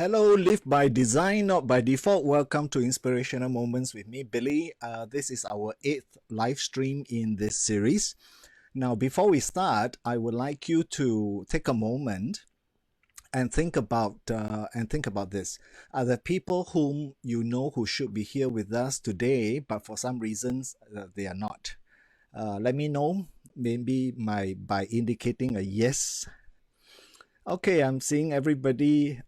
Hello, Live by Design, not by default. Welcome to Inspirational Moments with me, Billy. This is our 8th live stream in this series. Now, before we start, I would like you to take a moment and think about this. Are there people whom you know who should be here with us today, but for some reasons they are not? Let me know, maybe by indicating a yes. Okay, I'm seeing everybody,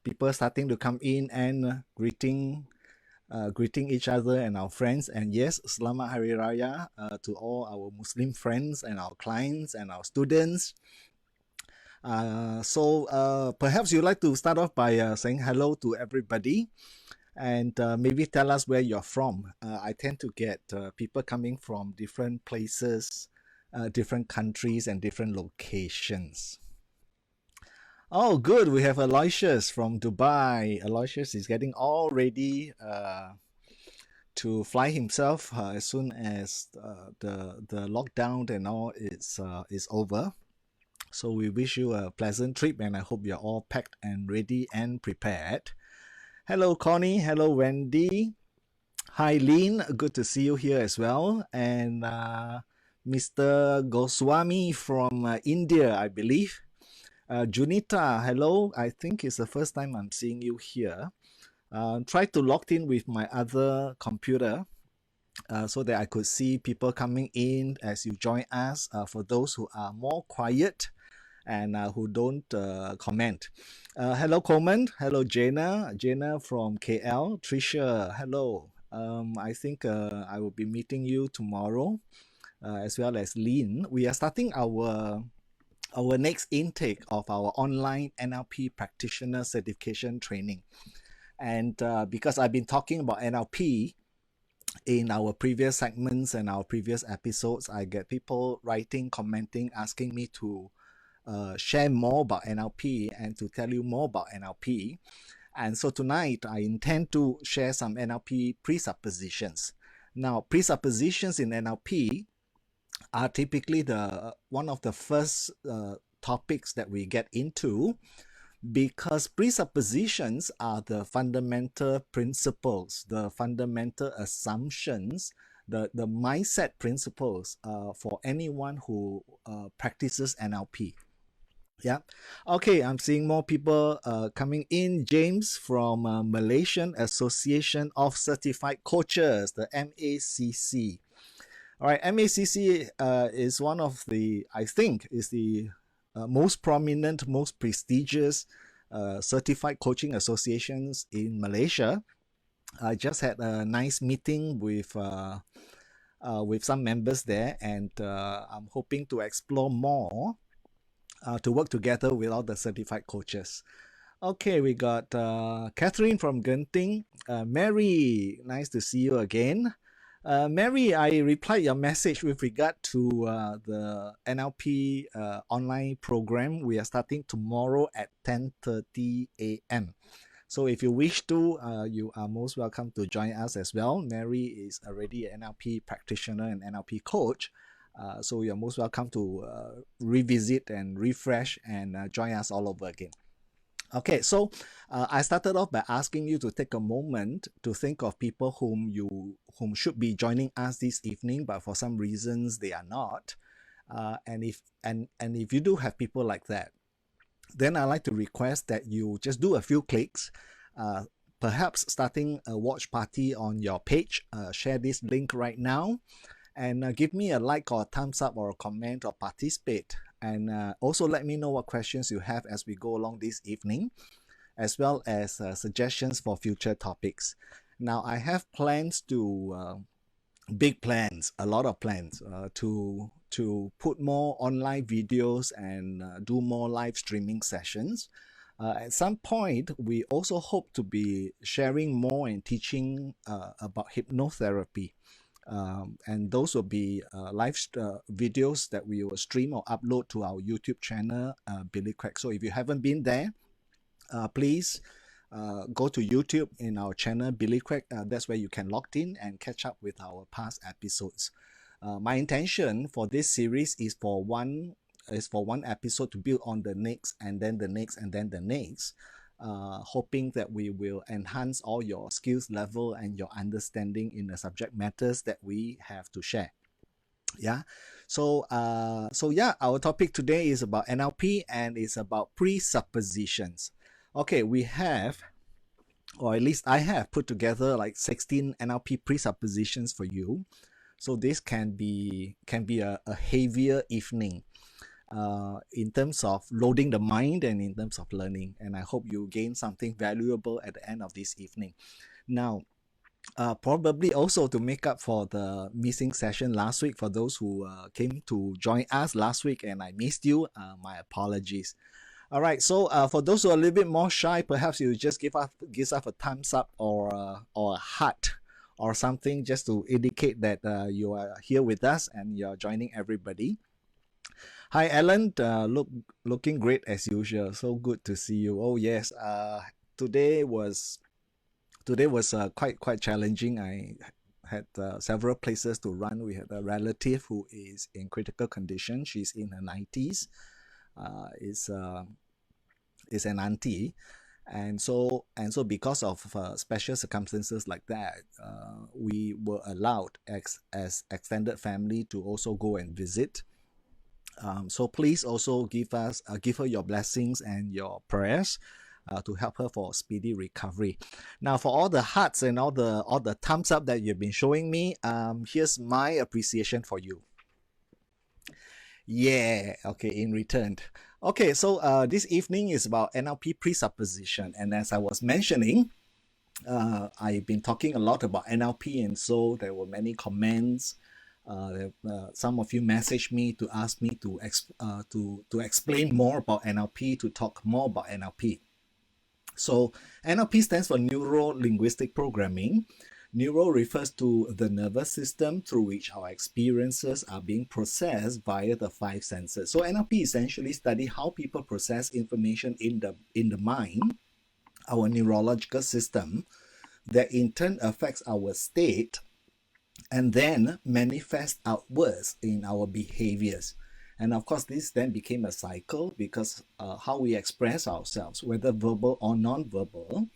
people starting to come in and greeting each other and our friends. And yes, Selamat Hari Raya to all our Muslim friends and our clients and our students. So perhaps you'd like to start off by saying hello to everybody and maybe tell us where you're from. I tend to get people coming from different places, different countries and different locations. Oh, good. We have Aloysius from Dubai. Aloysius is getting all ready to fly himself as soon as the lockdown and all is over. So we wish you a pleasant trip, and I hope you're all packed and ready and prepared. Hello, Connie. Hello, Wendy. Hi, Lynn. Good to see you here as well. And Mr. Goswami from India, I believe. Junita, hello. I think it's the first time I'm seeing you here. Try to log in with my other computer so that I could see people coming in as you join us. For those who are more quiet and who don't comment. Hello, Coleman. Hello, Jana. Jana from KL. Trisha, hello. I think I will be meeting you tomorrow as well as Lynn. We are starting our next intake of our online NLP practitioner certification training. And because I've been talking about NLP in our previous segments and our previous episodes, I get people writing, commenting, asking me to share more about NLP and to tell you more about NLP. And so tonight, I intend to share some NLP presuppositions. Now, presuppositions in NLP are typically one of the first topics that we get into, because presuppositions are the fundamental principles, the fundamental assumptions, the mindset principles for anyone who practices NLP. Yeah. Okay, I'm seeing more people coming in. James from Malaysian Association of Certified Coaches, the MACC. All right, MACC is one of the, I think, is the most prominent, most prestigious certified coaching associations in Malaysia. I just had a nice meeting with some members there, and I'm hoping to explore more to work together with all the certified coaches. Okay, we got Catherine from Genting. Mary, nice to see you again. Mary, I replied your message with regard to the NLP online program. We are starting tomorrow at 10:30 a.m. So if you wish to, you are most welcome to join us as well. Mary is already an NLP practitioner and NLP coach. So you're most welcome to revisit and refresh and join us all over again. Okay, so I started off by asking you to take a moment to think of people whom should be joining us this evening, but for some reasons they are not. And if you do have people like that, then I'd like to request that you just do a few clicks, perhaps starting a watch party on your page. Share this link right now, and give me a like or a thumbs up or a comment or participate. And also let me know what questions you have as we go along this evening, as well as suggestions for future topics. Now, I have plans to, big plans, a lot of plans to put more online videos and do more live streaming sessions. At some point, we also hope to be sharing more and teaching about hypnotherapy. And those will be live videos that we will stream or upload to our YouTube channel, Billy Craig. So if you haven't been there, please go to YouTube in our channel, Billy Craig. That's where you can log in and catch up with our past episodes. My intention for this series is for one episode to build on the next, and then the next, and then the next. hoping that we will enhance all your skills level and your understanding in the subject matters that we have to share. Yeah. So yeah, our topic today is about NLP and it's about presuppositions. Okay, we have, or at least I have put together like 16 NLP presuppositions for you. So this can be a heavier evening in terms of loading the mind and in terms of learning. And I hope you gain something valuable at the end of this evening. Now, probably also to make up for the missing session last week, for those who came to join us last week and I missed you, my apologies. All right, so for those who are a little bit more shy, perhaps you just give us a thumbs up or a heart or something just to indicate that you are here with us and you're joining everybody. Hi, Alan. Looking great as usual. So good to see you. Oh yes. Today was quite challenging. I had several places to run. We had a relative who is in critical condition. She's in her 90s. Is an auntie, and so because of special circumstances like that, we were allowed as extended family to also go and visit. So please also give her your blessings and your prayers to help her for speedy recovery. Now, for all the hearts and all the thumbs up that you've been showing me, here's my appreciation for you. Yeah, okay, in return. Okay, so this evening is about NLP presupposition, and as I was mentioning, I've been talking a lot about NLP, and so there were many comments. Some of you messaged me to ask me to explain more about NLP, to talk more about NLP. So NLP stands for Neuro-Linguistic Programming. Neuro refers to the nervous system through which our experiences are being processed via the five senses. So NLP essentially studies how people process information in the mind, our neurological system, that in turn affects our state and then manifest outwards in our behaviors. And of course, this then became a cycle because how we express ourselves, whether verbal or non-verbal,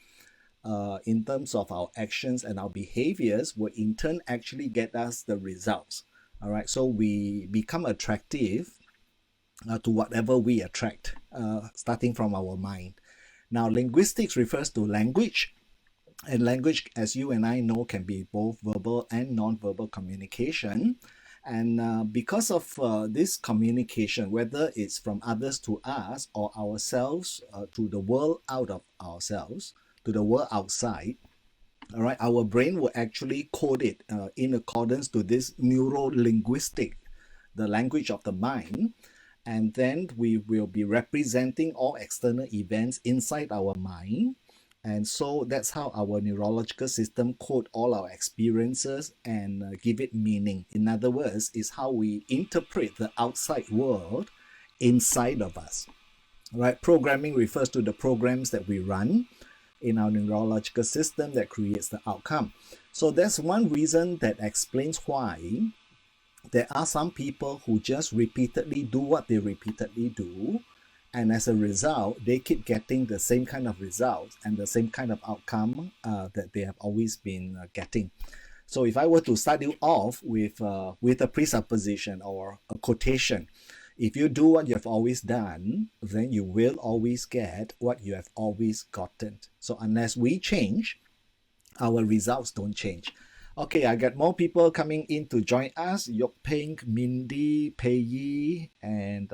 in terms of our actions and our behaviors, will in turn actually get us the results. All right, so we become attractive to whatever we attract, starting from our mind. Now, linguistics refers to language. And language, as you and I know, can be both verbal and non-verbal communication. And because of this communication, whether it's from others to us or ourselves to the world out of ourselves, to the world outside, all right, our brain will actually code it in accordance to this neuro-linguistic, the language of the mind. And then we will be representing all external events inside our mind. And so that's how our neurological system code all our experiences and give it meaning. In other words, is how we interpret the outside world inside of us. Right? Programming refers to the programs that we run in our neurological system that creates the outcome. So that's one reason that explains why there are some people who just repeatedly do what they repeatedly do, and as a result, they keep getting the same kind of results and the same kind of outcome that they have always been getting. So if I were to start you off with a presupposition or a quotation, if you do what you have always done, then you will always get what you have always gotten. So unless we change, our results don't change. Okay, I got more people coming in to join us. Yok Pink, Mindy, Pei Yi, and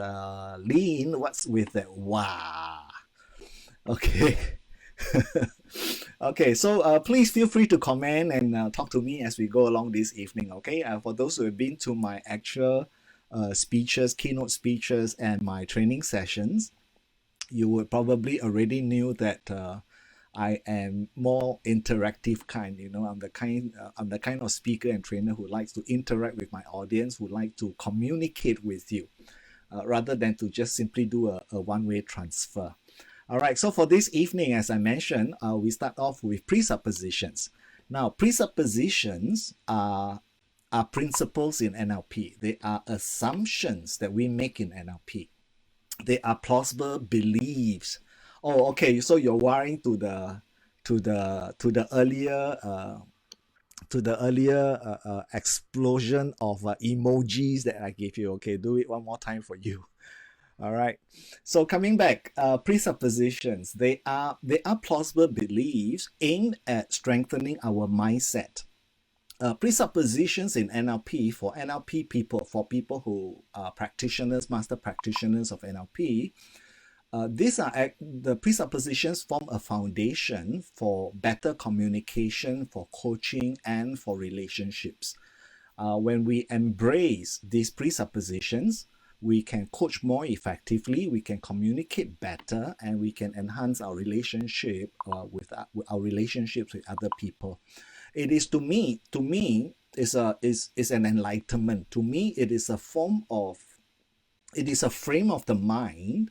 Lean. What's with that? Wow. Okay. Okay, so please feel free to comment and talk to me as we go along this evening. Okay, for those who have been to my actual speeches, keynote speeches, and my training sessions, you would probably already knew that I am more interactive kind. You know, I'm the kind of speaker and trainer who likes to interact with my audience, who like to communicate with you, rather than to just simply do a one-way transfer. All right, so for this evening, as I mentioned, we start off with presuppositions. Now, presuppositions are principles in NLP. They are assumptions that we make in NLP. They are plausible beliefs Oh, okay. So you're wiring to the earlier explosion of emojis that I gave you. Okay, do it one more time for you. All right. So coming back, presuppositions. They are plausible beliefs aimed at strengthening our mindset. Presuppositions in NLP for NLP people, for people who are practitioners, master practitioners of NLP. The presuppositions form a foundation for better communication, for coaching, and for relationships. When we embrace these presuppositions, we can coach more effectively, we can communicate better, and we can enhance our relationship with our relationships with other people. It is to me is an enlightenment. To me, it is a frame of the mind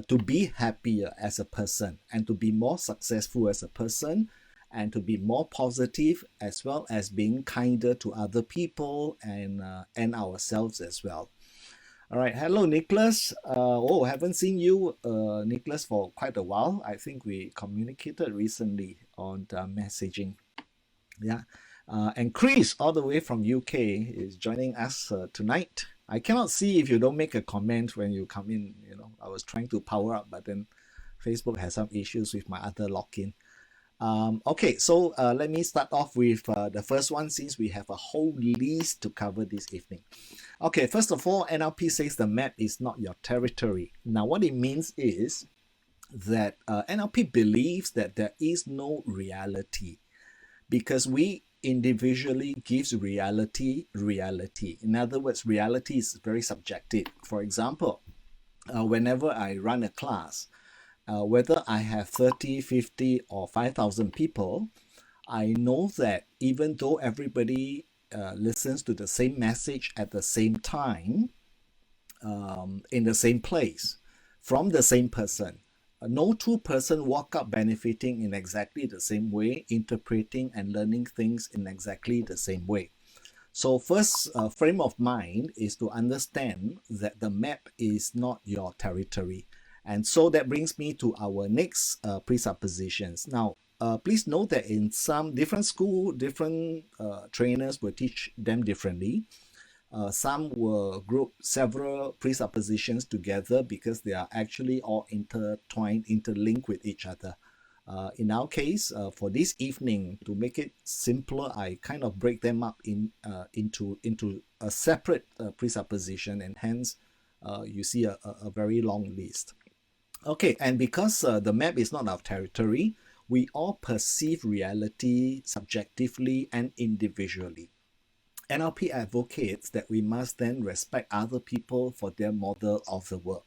to be happier as a person and to be more successful as a person and to be more positive as well as being kinder to other people and ourselves as well. All right, hello Nicholas. Haven't seen you, Nicholas, for quite a while. I think we communicated recently on the messaging. Yeah. And Chris, all the way from UK, is joining us tonight. I cannot see if you don't make a comment when you come in. I was trying to power up, but then Facebook has some issues with my other login. Okay, so let me start off with the first one since we have a whole list to cover this evening. Okay, first of all, NLP says the map is not your territory. Now, what it means is that NLP believes that there is no reality because we individually gives reality. In other words, reality is very subjective. For example, whenever I run a class, whether I have 30, 50, or 5,000 people, I know that even though everybody listens to the same message at the same time, in the same place, from the same person, no two person walk up benefiting in exactly the same way, interpreting and learning things in exactly the same way. So first frame of mind is to understand that the map is not your territory. And so that brings me to our next presuppositions. Now, please note that in some different school, different trainers will teach them differently. Some will group several presuppositions together because they are actually all intertwined, interlinked with each other. In our case, for this evening, to make it simpler, I kind of break them up into a separate presupposition, and hence you see a very long list. Okay, and because the map is not our territory, we all perceive reality subjectively and individually. NLP advocates that we must then respect other people for their model of the world.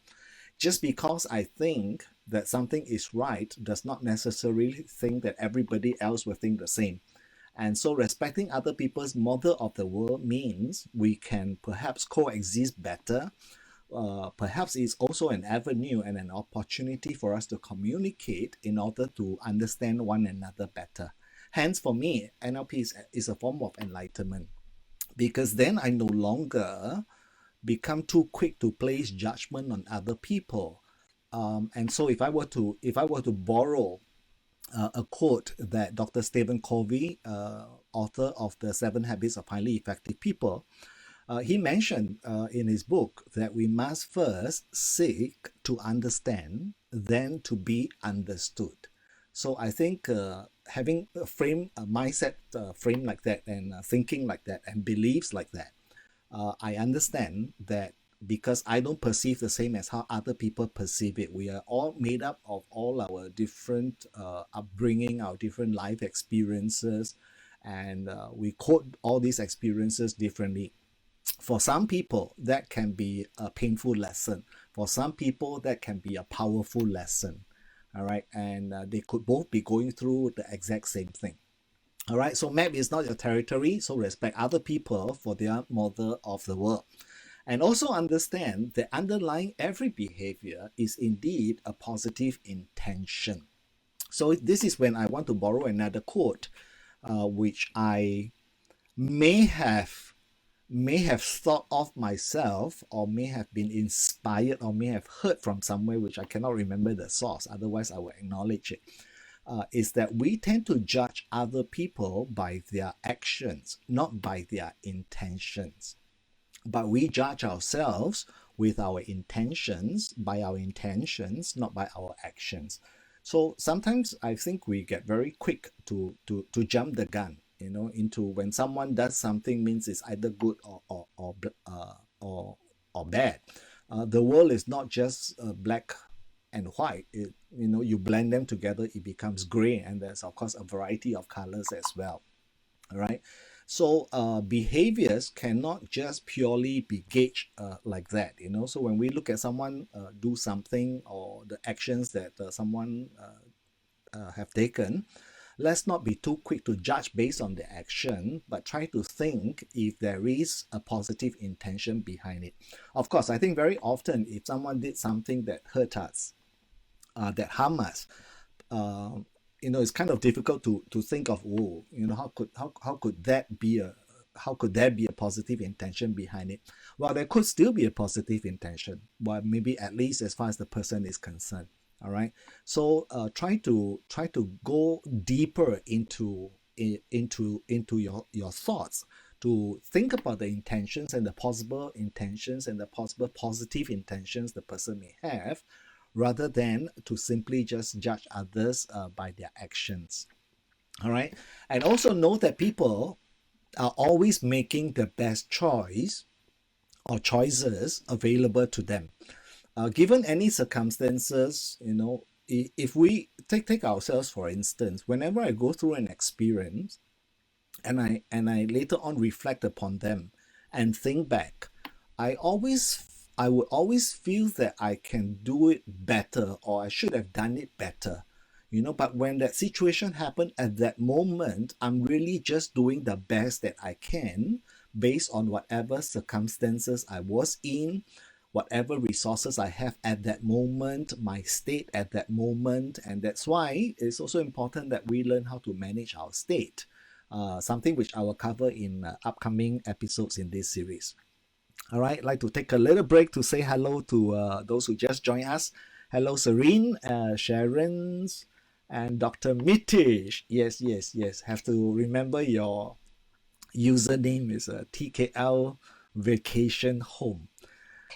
Just because I think that something is right does not necessarily think that everybody else will think the same. And so respecting other people's model of the world means we can perhaps coexist better. Perhaps it's also an avenue and an opportunity for us to communicate in order to understand one another better. Hence, for me, NLP is a form of enlightenment because then I no longer become too quick to place judgment on other people. And so if I were to borrow a quote that Dr. Stephen Covey, author of the 7 Habits of Highly Effective People, he mentioned in his book that we must first seek to understand, then to be understood. So I think having a mindset frame like that, and thinking like that, and beliefs like that, I understand that because I don't perceive the same as how other people perceive it. We are all made up of all our different upbringing, our different life experiences, and we code all these experiences differently. For some people, that can be a painful lesson. For some people, that can be a powerful lesson. All right, and they could both be going through the exact same thing. All right, so map is not your territory, so respect other people for their model of the world. And also understand that underlying every behavior is indeed a positive intention. So this is when I want to borrow another quote, which I may have may have thought of myself, or may have been inspired, or may have heard from somewhere which I cannot remember the source, otherwise I will acknowledge it, is that we tend to judge other people by their actions, not by their intentions. But we judge ourselves with our intentions, by our intentions, not by our actions. So sometimes I think we get very quick to jump the gun, into when someone does something, means it's either good or bad. The world is not just black and white. You blend them together, it becomes gray, and there's of course a variety of colors as well. All right. So behaviors cannot just purely be gauged like that. So when we look at someone do something, or the actions that someone have taken, let's not be too quick to judge based on the action, but try to think if there is a positive intention behind it. Of course, I think very often if someone did something that hurt us, that harm us, it's kind of difficult to think of, how could that be how could there be a positive intention behind it? Well, there could still be a positive intention, but maybe at least as far as the person is concerned. All right. So try to go deeper into your thoughts, to think about the intentions and the possible intentions and the possible positive intentions the person may have, rather than to simply just judge others by their actions. All right. And also know that people are always making the best choice or choices available to them. Given any circumstances, if we take ourselves for instance, whenever I go through an experience and I later on reflect upon them and think back, I would always feel that I can do it better, or I should have done it better. But when that situation happened at that moment, I'm really just doing the best that I can based on whatever circumstances I was in, whatever resources I have at that moment, my state at that moment. And that's why it's also important that we learn how to manage our state, something which I will cover in upcoming episodes in this series. All right, I'd like to take a little break to say hello to those who just joined us. Hello, Serene, Sharon's, and Dr. Mitish. Yes. Have to remember your username is TKL Vacation Home.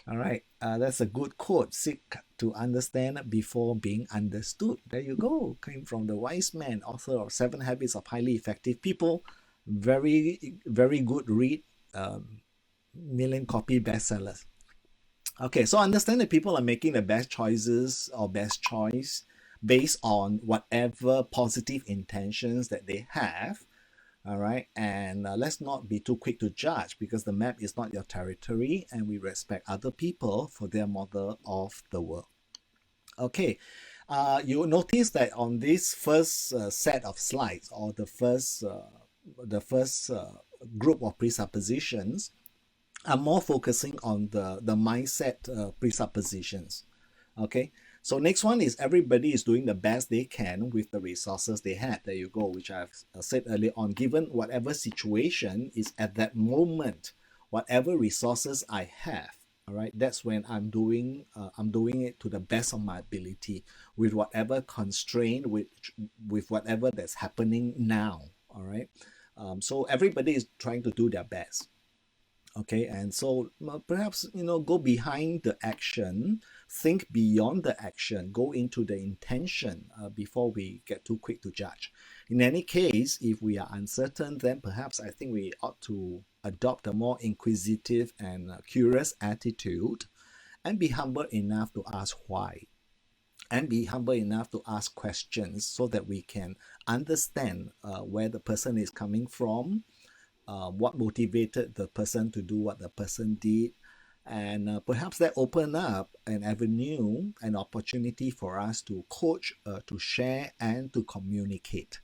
All right, that's a good quote. Seek to understand before being understood. There you go. Came from the wise man, author of 7 Habits of Highly Effective People. Very, very good read. Million copy bestsellers. Okay, so understand that people are making the best choices or best choice based on whatever positive intentions that they have. All right, and let's not be too quick to judge, because the map is not your territory, and we respect other people for their model of the world. Okay, you notice that on this first set of slides, or the first group of presuppositions, I'm more focusing on the mindset presuppositions. Okay, so next one is everybody is doing the best they can with the resources they had. There you go, which I've said earlier on. Given whatever situation is at that moment, whatever resources I have, all right, that's when I'm doing it to the best of my ability, with whatever constraint, with whatever that's happening now. All right, so everybody is trying to do their best. Okay, and so perhaps go behind the action, think beyond the action, go into the intention before we get too quick to judge. In any case, if we are uncertain, then perhaps I think we ought to adopt a more inquisitive and curious attitude, and be humble enough to ask why, and be humble enough to ask questions, so that we can understand where the person is coming from, what motivated the person to do what the person did, and perhaps that open up an avenue, an opportunity for us to coach, to share, and to communicate.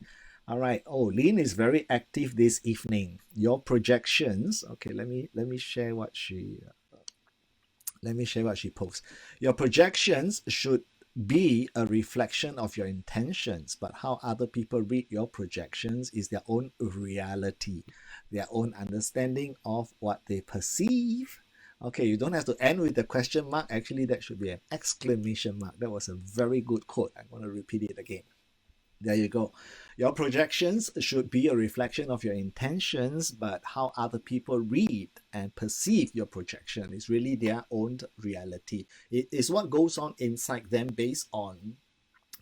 All right. Oh, Lynn is very active this evening. Your projections. Okay, let me share what she posts. Your projections should be a reflection of your intentions, but how other people read your projections is their own reality, their own understanding of what they perceive. Okay, you don't have to end with a question mark. Actually, that should be an exclamation mark. That was a very good quote. I'm going to repeat it again. There you go. Your projections should be a reflection of your intentions, but how other people read and perceive your projection is really their own reality. It is what goes on inside them based on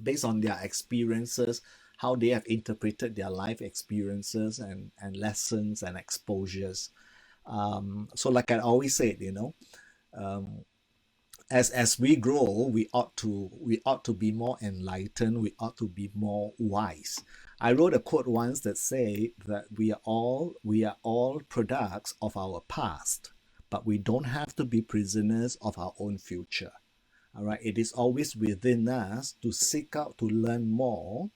their experiences, how they have interpreted their life experiences and lessons and exposures. So like I always said, um, as we grow, we ought to be more enlightened, we ought to be more wise. I wrote a quote once that say that we are all products of our past, but we don't have to be prisoners of our own future. All right, it is always within us to seek out to learn more,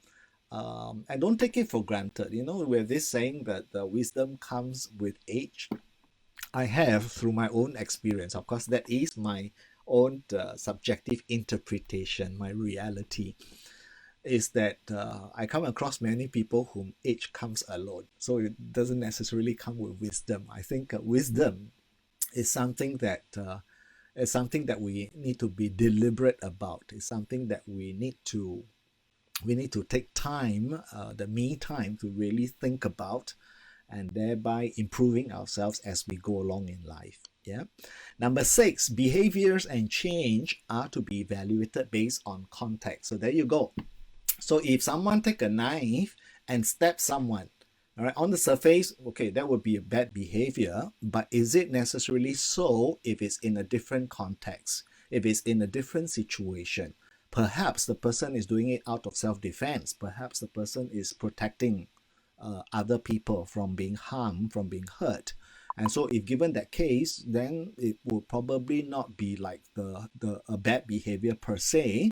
and don't take it for granted. With this saying that the wisdom comes with age, I have, through my own experience, of course, that is my own subjective interpretation, my reality, is that I come across many people whom age comes alone. So it doesn't necessarily come with wisdom. I think wisdom is something that we need to be deliberate about. It's something that we need to take time, the me time, to really think about, and thereby improving ourselves as we go along in life. Yeah. Number 6, behaviors and change are to be evaluated based on context. So there you go. So if someone take a knife and stab someone, all right, on the surface, okay, that would be a bad behavior, but is it necessarily so if it's in a different context, if it's in a different situation? Perhaps the person is doing it out of self-defense. Perhaps the person is protecting other people from being harmed, from being hurt. And so if given that case, then it will probably not be like a bad behavior per se,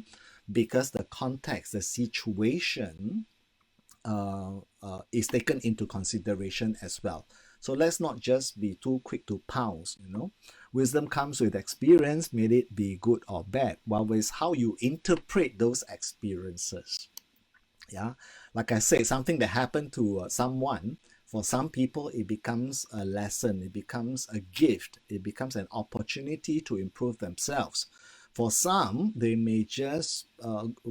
because the context, the situation is taken into consideration as well. So let's not just be too quick to pounce. Wisdom comes with experience, may it be good or bad, while it's how you interpret those experiences. Yeah, like I said, something that happened to someone, for some people it becomes a lesson, it becomes a gift, it becomes an opportunity to improve themselves. For some, they may just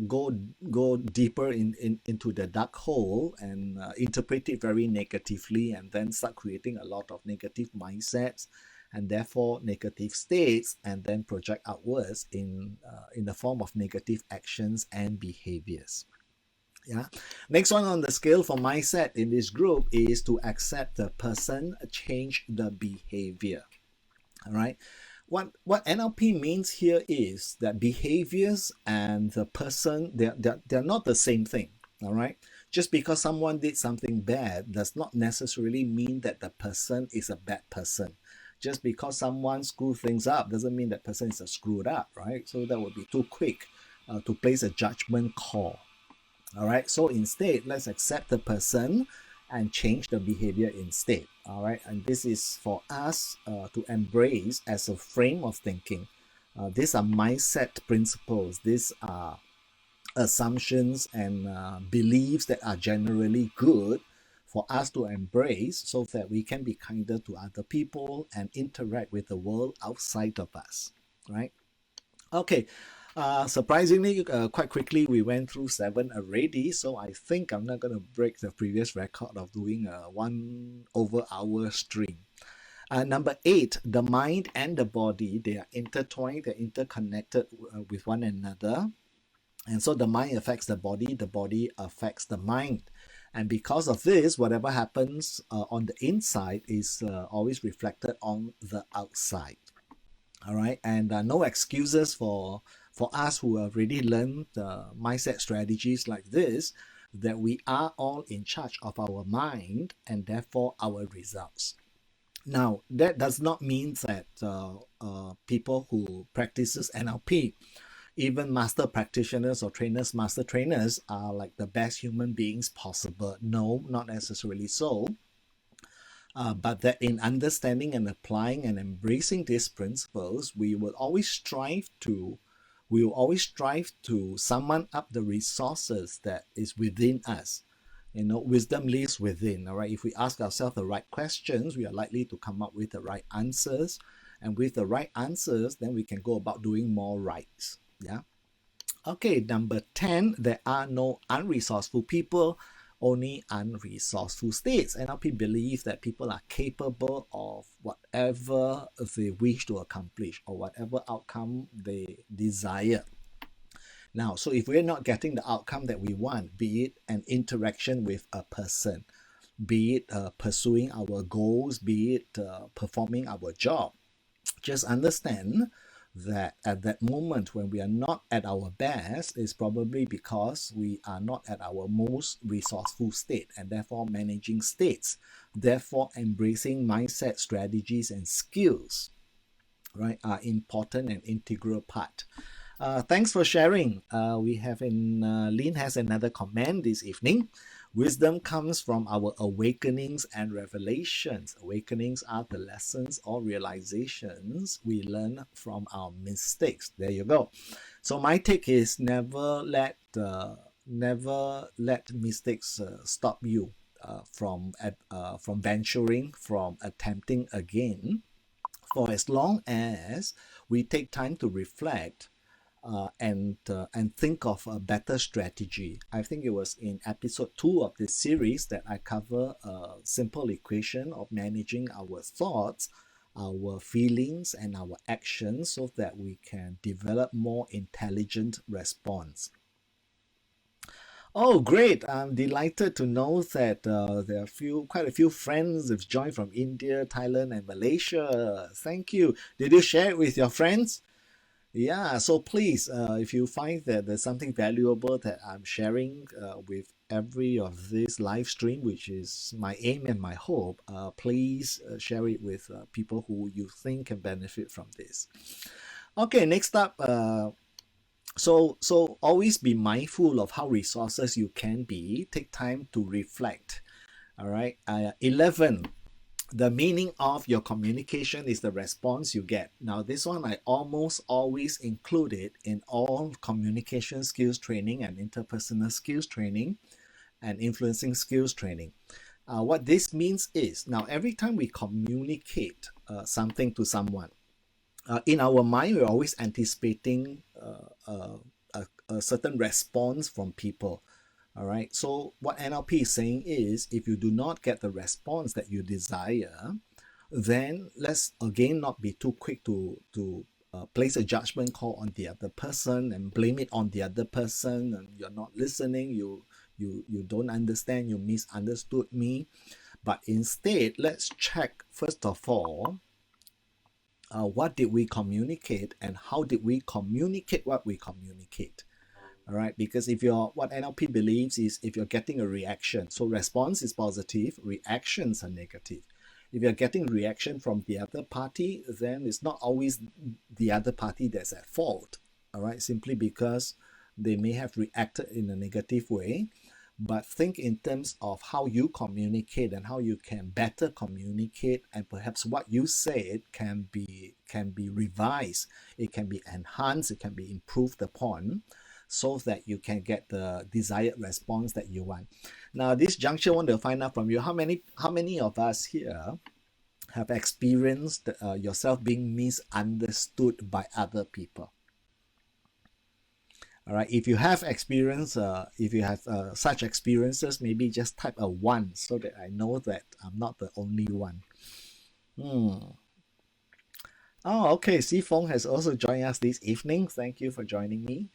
go deeper into the dark hole and interpret it very negatively, and then start creating a lot of negative mindsets and therefore negative states, and then project outwards in the form of negative actions and behaviors. Yeah. Next one on the scale for mindset in this group is to accept the person, change the behavior. All right. What NLP means here is that behaviors and the person, they're not the same thing. All right. Just because someone did something bad does not necessarily mean that the person is a bad person. Just because someone screwed things up doesn't mean that person is a screwed up, right? So that would be too quick to place a judgment call. All right, so instead, let's accept the person and change the behavior instead. All right, and this is for us to embrace as a frame of thinking. These are mindset principles. These are assumptions and beliefs that are generally good for us to embrace, so that we can be kinder to other people and interact with the world outside of us. Right? Okay. Surprisingly, quite quickly, we went through 7 already, so I think I'm not going to break the previous record of doing a 1 over hour stream. Number 8, the mind and the body, they are intertwined, they're interconnected with one another. And so the mind affects the body affects the mind. And because of this, whatever happens on the inside is always reflected on the outside. All right, and no excuses for us who have already learned mindset strategies like this, that we are all in charge of our mind and therefore our results. Now, that does not mean that people who practices NLP, even master practitioners or trainers, master trainers, are like the best human beings possible. No, not necessarily so. But that in understanding and applying and embracing these principles, we will always strive to We will always strive to summon up the resources that is within us. Wisdom lives within. All right. If we ask ourselves the right questions, we are likely to come up with the right answers. And with the right answers, then we can go about doing more rights. Yeah. Okay, number 10, there are no unresourceful people, only unresourceful states. NLP believes that people are capable of whatever they wish to accomplish or whatever outcome they desire. Now, so if we're not getting the outcome that we want, be it an interaction with a person, be it pursuing our goals, be it performing our job, just understand that at that moment when we are not at our best is probably because we are not at our most resourceful state, and therefore managing states, therefore embracing mindset strategies and skills, right, are important and integral part. Thanks for sharing. We have Lynn has another comment this evening. Wisdom comes from our awakenings and revelations. Awakenings are the lessons or realizations we learn from our mistakes. There you go. So my take is never let mistakes stop you from venturing, from attempting again. For as long as we take time to reflect and think of a better strategy. I think it was in episode 2 of this series that I cover a simple equation of managing our thoughts, our feelings, and our actions so that we can develop more intelligent response. Oh, great! I'm delighted to know that there are quite a few friends who've joined from India, Thailand, and Malaysia. Thank you. Did you share it with your friends? Yeah, so please, if you find that there's something valuable that I'm sharing with every of this live stream, which is my aim and my hope, please share it with people who you think can benefit from this. Okay, next up, so always be mindful of how resources you can be. Take time to reflect. All right. 11. The meaning of your communication is the response you get. Now, this one I almost always include it in all communication skills training and interpersonal skills training and influencing skills training. What this means is, now every time we communicate something to someone, in our mind, we're always anticipating a certain response from people. All right. So what NLP is saying is, if you do not get the response that you desire, then let's again not be too quick to place a judgment call on the other person and blame it on the other person. And you're not listening. You don't understand. You misunderstood me. But instead, let's check first of all. What did we communicate and how did we communicate what we communicate? All right, because what NLP believes is if you're getting a reaction, so response is positive, reactions are negative. If you're getting reaction from the other party, then it's not always the other party that's at fault. All right, simply because they may have reacted in a negative way. But think in terms of how you communicate and how you can better communicate, and perhaps what you said can be revised, it can be enhanced, it can be improved upon, so that you can get the desired response that you want. Now, this juncture, I want to find out from you, how many of us here have experienced yourself being misunderstood by other people? All right, if you have such experiences, maybe just type a 1 so that I know that I'm not the only one. Oh, okay. Si Fong has also joined us this evening. Thank you for joining me.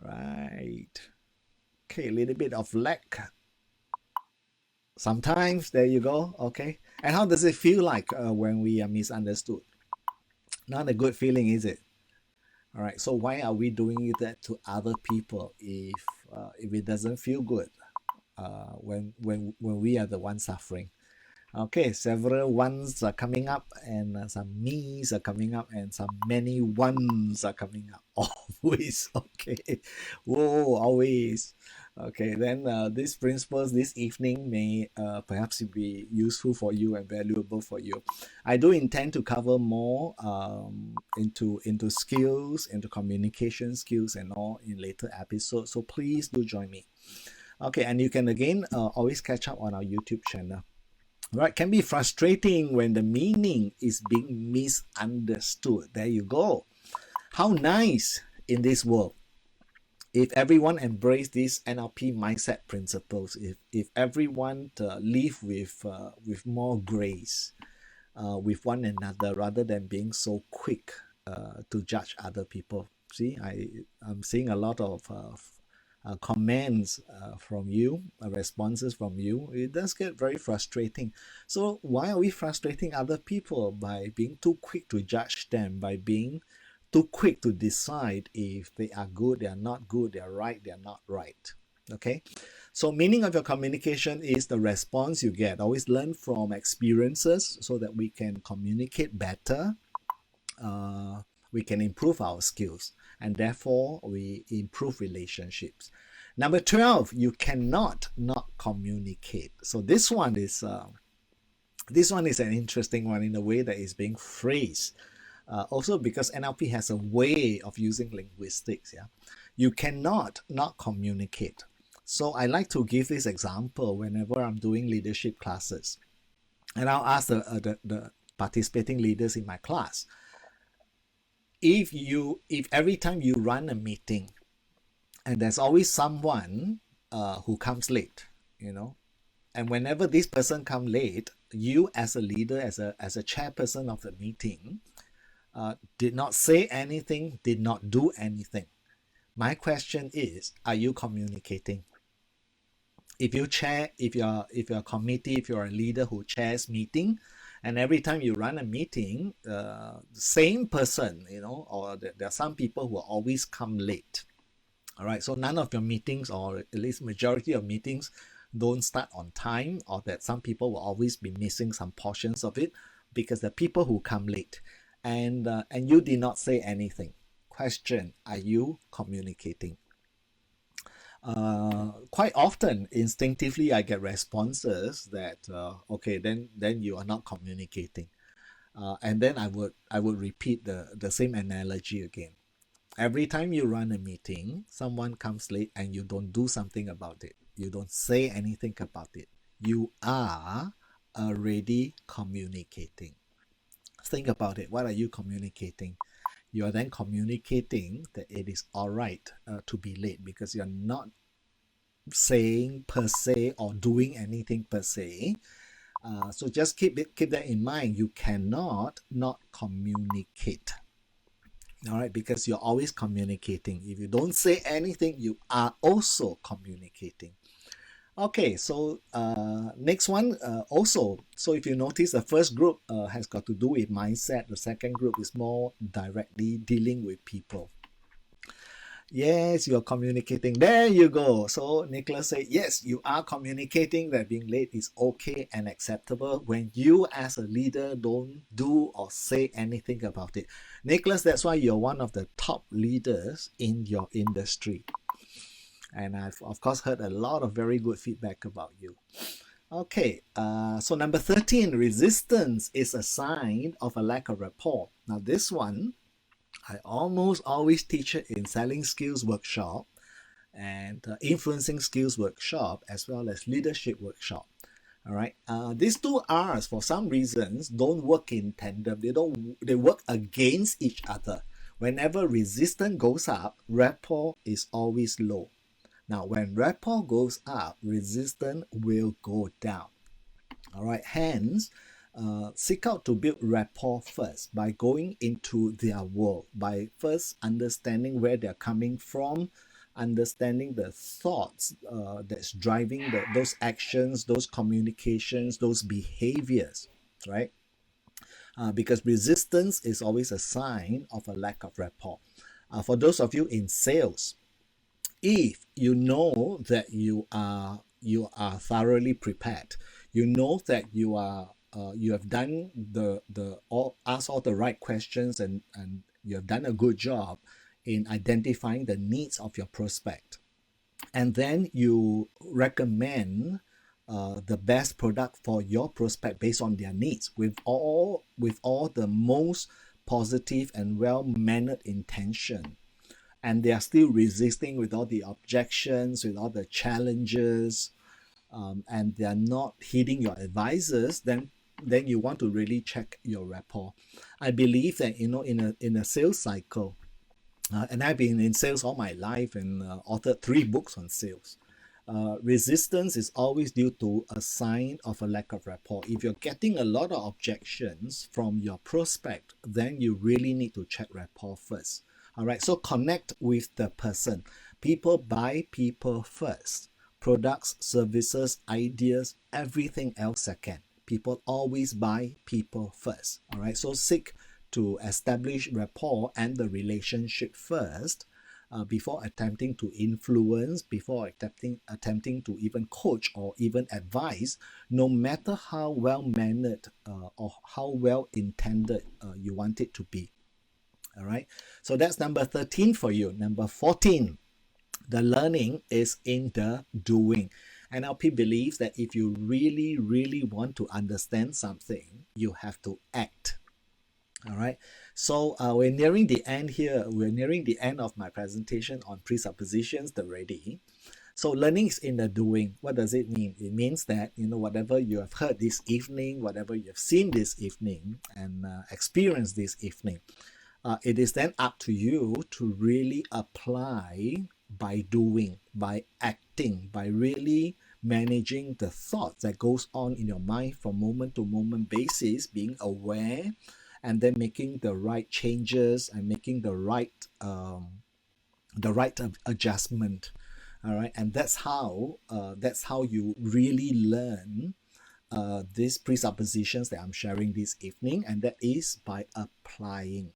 Right. Okay, a little bit of lag. Sometimes, there you go. Okay. And how does it feel like when we are misunderstood? Not a good feeling, is it? All right. So why are we doing that to other people if it doesn't feel good when we are the ones suffering? Okay, several ones are coming up, and some me's are coming up, and some many ones are coming up. Always, okay. Whoa, always. Okay, then these principles this evening may perhaps be useful for you and valuable for you. I do intend to cover more into skills, into communication skills and all in later episodes. So please do join me. Okay, and you can again always catch up on our YouTube channel. Right, can be frustrating when the meaning is being misunderstood. There you go. How nice in this world if everyone embraced these NLP mindset principles, if everyone live with more grace with one another rather than being so quick to judge other people. See, I'm seeing a lot of comments from you, responses from you. It does get very frustrating. So why are we frustrating other people by being too quick to judge them, by being too quick to decide if they are good, they are not good, they are right, they are not right? Okay, so meaning of your communication is the response you get. Always learn from experiences so that we can communicate better. We can improve our skills, and therefore we improve relationships. Number 12, you cannot not communicate. So this one is an interesting one in the way that is being phrased. Also because NLP has a way of using linguistics. Yeah, you cannot not communicate. So I like to give this example whenever I'm doing leadership classes, and I'll ask the participating leaders in my class, if every time you run a meeting and there's always someone who comes late, and whenever this person come late, you as a leader, as a chairperson of the meeting, did not say anything, did not do anything. My question is, are you communicating? If you're a committee, if you're a leader who chairs meeting, and every time you run a meeting, the same person, or there are some people who always come late. All right, so none of your meetings, or at least majority of meetings, don't start on time, or that some people will always be missing some portions of it because the people who come late, and you did not say anything. Question: are you communicating? Quite often, instinctively, I get responses that okay, then you are not communicating, and then I would repeat the same analogy again. Every time you run a meeting, someone comes late and you don't do something about it. You don't say anything about it. You are already communicating. Think about it. What are you communicating? You are then communicating that it is all right to be late because you're not saying per se or doing anything per se. So just keep that in mind. You cannot not communicate. All right, because you're always communicating. If you don't say anything, you are also communicating. Okay, so next one also. So if you notice, the first group has got to do with mindset. The second group is more directly dealing with people. Yes, you're communicating. There you go. So Nicholas said, yes, you are communicating that being late is okay and acceptable when you as a leader don't do or say anything about it. Nicholas, that's why you're one of the top leaders in your industry. And I've, of course, heard a lot of very good feedback about you. Okay, so number 13, resistance is a sign of a lack of rapport. Now this one, I almost always teach it in selling skills workshop and influencing skills workshop, as well as leadership workshop. All right, these two R's for some reasons don't work in tandem. They work against each other. Whenever resistance goes up, rapport is always low. Now, when rapport goes up, resistance will go down. All right, hence, seek out to build rapport first by going into their world, by first understanding where they're coming from, understanding the thoughts that's driving those actions, those communications, those behaviors, right? Because resistance is always a sign of a lack of rapport. For those of you in sales, if you know that you are thoroughly prepared, you know that you have done asked all the right questions, and you have done a good job in identifying the needs of your prospect, and then you recommend the best product for your prospect based on their needs with all the most positive and well-mannered intention, and they are still resisting with all the objections, with all the challenges, and they are not heeding your advices, then you want to really check your rapport. I believe that in a sales cycle, and I've been in sales all my life and authored 3 books on sales. Resistance is always due to a sign of a lack of rapport. If you're getting a lot of objections from your prospect, then you really need to check rapport first. All right, so connect with the person. People buy people first. Products, services, ideas, everything else second. People always buy people first. All right, so seek to establish rapport and the relationship first, before attempting to influence, before attempting to even coach or even advise, no matter how well mannered or how well intended you want it to be. All right, so that's number 13 for you. Number 14, the learning is in the doing. NLP believes that if you really, really want to understand something, you have to act. All right, so we're nearing the end here. We're nearing the end of my presentation on presuppositions already. So learning is in the doing. What does it mean? It means that, whatever you have heard this evening, whatever you have seen this evening and experienced this evening, it is then up to you to really apply by doing, by acting, by really managing the thoughts that goes on in your mind from moment to moment basis, being aware, and then making the right changes and making the right adjustment. All right, and that's how you really learn these presuppositions that I'm sharing this evening, and that is by applying.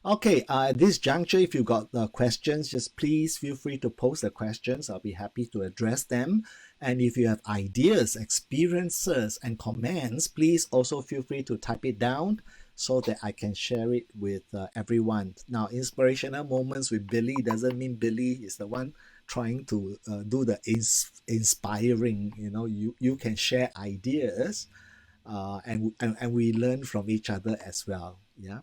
Okay, at this juncture, if you got questions, just please feel free to post the questions. I'll be happy to address them. And if you have ideas, experiences, and comments, please also feel free to type it down so that I can share it with everyone. Now, inspirational moments with Billy doesn't mean Billy is the one trying to do the inspiring. You can share ideas, and we learn from each other as well. Yeah.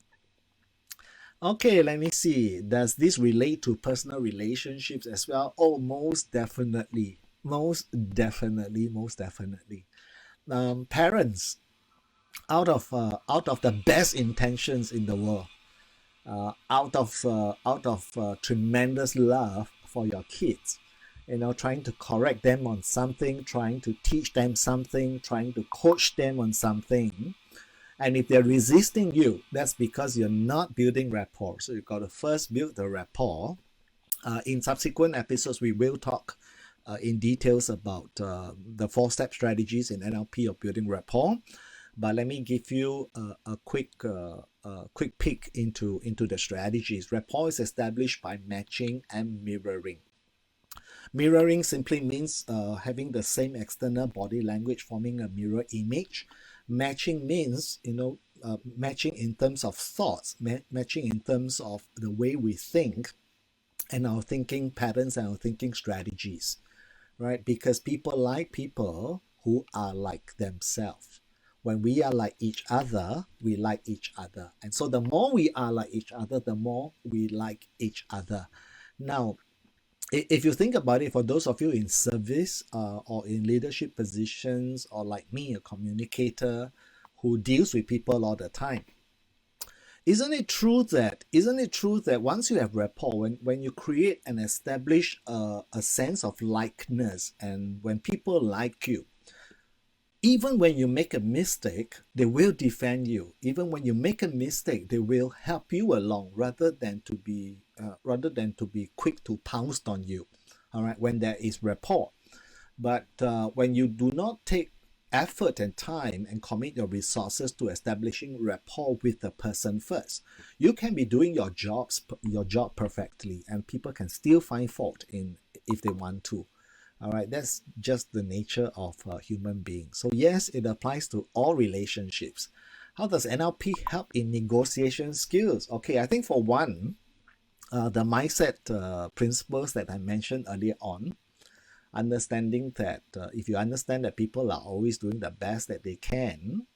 Okay, let me see. Does this relate to personal relationships as well? Oh, most definitely. Most definitely, most definitely. Parents, out of the best intentions in the world, out of tremendous love for your kids, trying to correct them on something, trying to teach them something, trying to coach them on something. And if they're resisting you, that's because you're not building rapport. So you've got to first build the rapport. In subsequent episodes, we will talk in details about the 4-step strategies in NLP of building rapport. But let me give you a quick peek into the strategies. Rapport is established by matching and mirroring. Mirroring simply means having the same external body language, forming a mirror image. Matching means, matching in terms of thoughts, matching in terms of the way we think and our thinking patterns and our thinking strategies, right? Because people like people who are like themselves. When we are like each other, we like each other. And so the more we are like each other, the more we like each other. Now, if you think about it, for those of you in service or in leadership positions, or like me, a communicator who deals with people all the time, isn't it true that once you have rapport, when you create and establish a sense of likeness, and when people like you, even when you make a mistake, they will defend you. Even when you make a mistake, they will help you along rather than to be quick to pounce on you. All right, when there is rapport. But when you do not take effort and time and commit your resources to establishing rapport with the person first, you can be doing your job perfectly, and people can still find fault in if they want to. All right, that's just the nature of human beings. So yes, it applies to all relationships. How does NLP help in negotiation skills? Okay, I think for one, the mindset principles that I mentioned earlier on, understanding that if you understand that people are always doing the best that they can,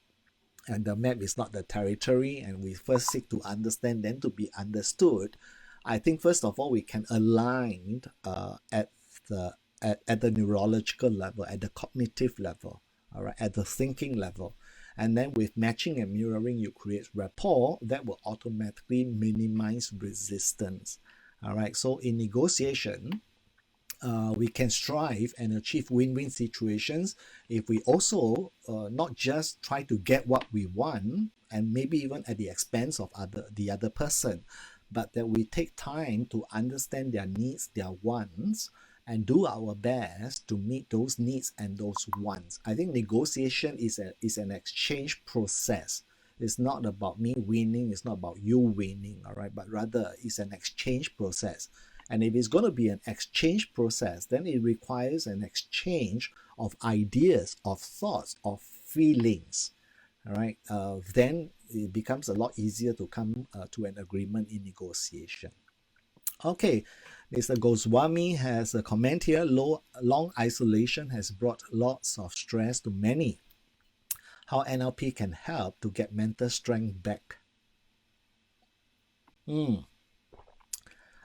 and the map is not the territory, and we first seek to understand, then to be understood, I think first of all we can align the at the neurological level, at the cognitive level, all right, at the thinking level. And then with matching and mirroring, you create rapport that will automatically minimize resistance. All right. So in negotiation, we can strive and achieve win-win situations if we also not just try to get what we want, and maybe even at the expense of the other person, but that we take time to understand their needs, their wants, and do our best to meet those needs and those wants. I think negotiation is an exchange process. It's not about me winning, it's not about you winning, all right, but rather it's an exchange process. And if it's going to be an exchange process, then it requires an exchange of ideas, of thoughts, of feelings. All right. Then it becomes a lot easier to come to an agreement in negotiation. Okay. Mr. Goswami has a comment here. Long isolation has brought lots of stress to many. How NLP can help to get mental strength back.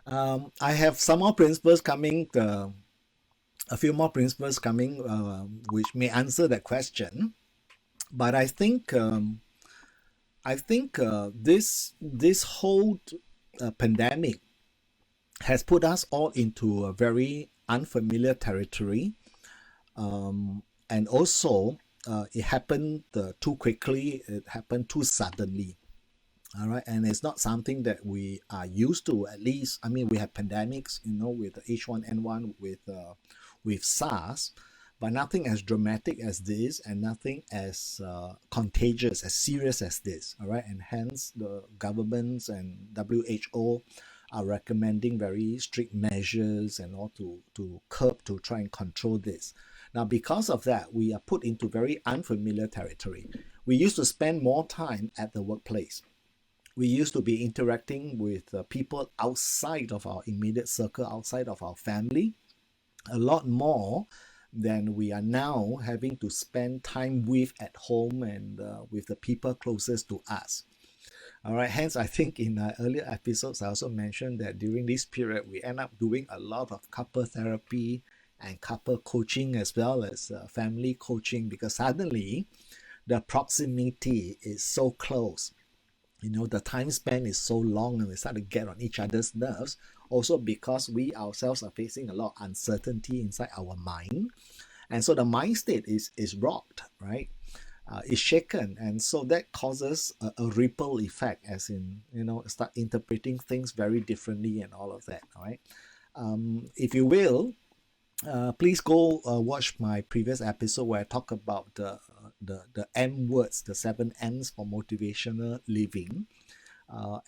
I have some more principles coming, a few more principles coming, which may answer that question. But I think this whole pandemic has put us all into a very unfamiliar territory, and also it happened too quickly. It happened too suddenly. All right, and it's not something that we are used to. At least, I mean, we have pandemics, with the H1N1, with SARS, but nothing as dramatic as this, and nothing as contagious, as serious as this. All right, and hence the governments and WHO are recommending very strict measures and all to curb, to try and control this. Now, because of that, we are put into very unfamiliar territory. We used to spend more time at the workplace. We used to be interacting with people outside of our immediate circle, outside of our family, a lot more than we are now having to spend time with at home and with the people closest to us. All right, hence I think in earlier episodes I also mentioned that during this period we end up doing a lot of couple therapy and couple coaching, as well as family coaching, because suddenly the proximity is so close. The time span is so long, and we start to get on each other's nerves. Also because we ourselves are facing a lot of uncertainty inside our mind. And so the mind state is rocked, right? Is shaken. And so that causes a ripple effect, as in, start interpreting things very differently and all of that, all right? If you will, please go watch my previous episode where I talk about the M words, the 7 M's for motivational living,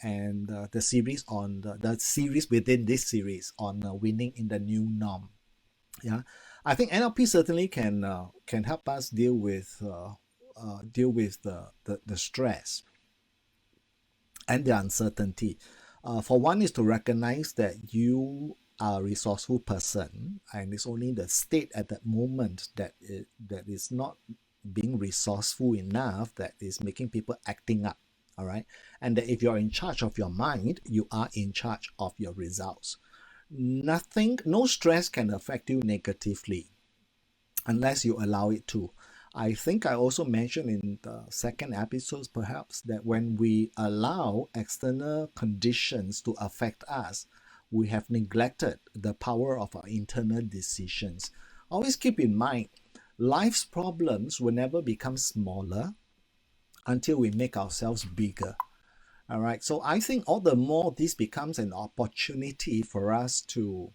and the series on the series within this series on winning in the new norm. Yeah, I think NLP certainly can help us deal with the stress and the uncertainty. For one is to recognize that you are a resourceful person, and it's only the state at that moment that is not being resourceful enough that is making people acting up. All right, and that if you're in charge of your mind, you are in charge of your results. No stress can affect you negatively unless you allow it to. I think I also mentioned in the second episodes perhaps that when we allow external conditions to affect us, we have neglected the power of our internal decisions. Always keep in mind, life's problems will never become smaller until we make ourselves bigger. All right, so I think all the more this becomes an opportunity for us to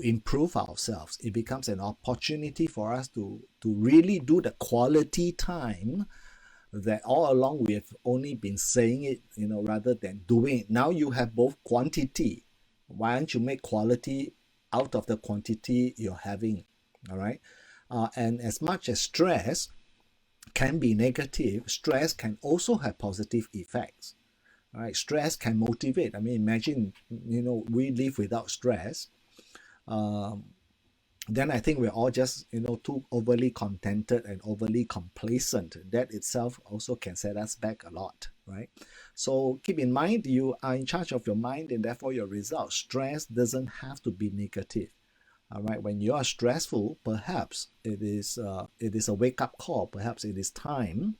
improve ourselves. It becomes an opportunity for us to really do the quality time that all along we have only been saying it, rather than doing it. Now you have both quantity. Why don't you make quality out of the quantity you're having? All right. And as much as stress can be negative, stress can also have positive effects. Right? Stress can motivate. I mean, imagine, we live without stress. Um, then I think we're all just, too overly contented and overly complacent. That itself also can set us back a lot, right? So keep in mind, you are in charge of your mind and therefore your results. Stress doesn't have to be negative. All right, when you are stressful, perhaps it is a wake up call. Perhaps it is time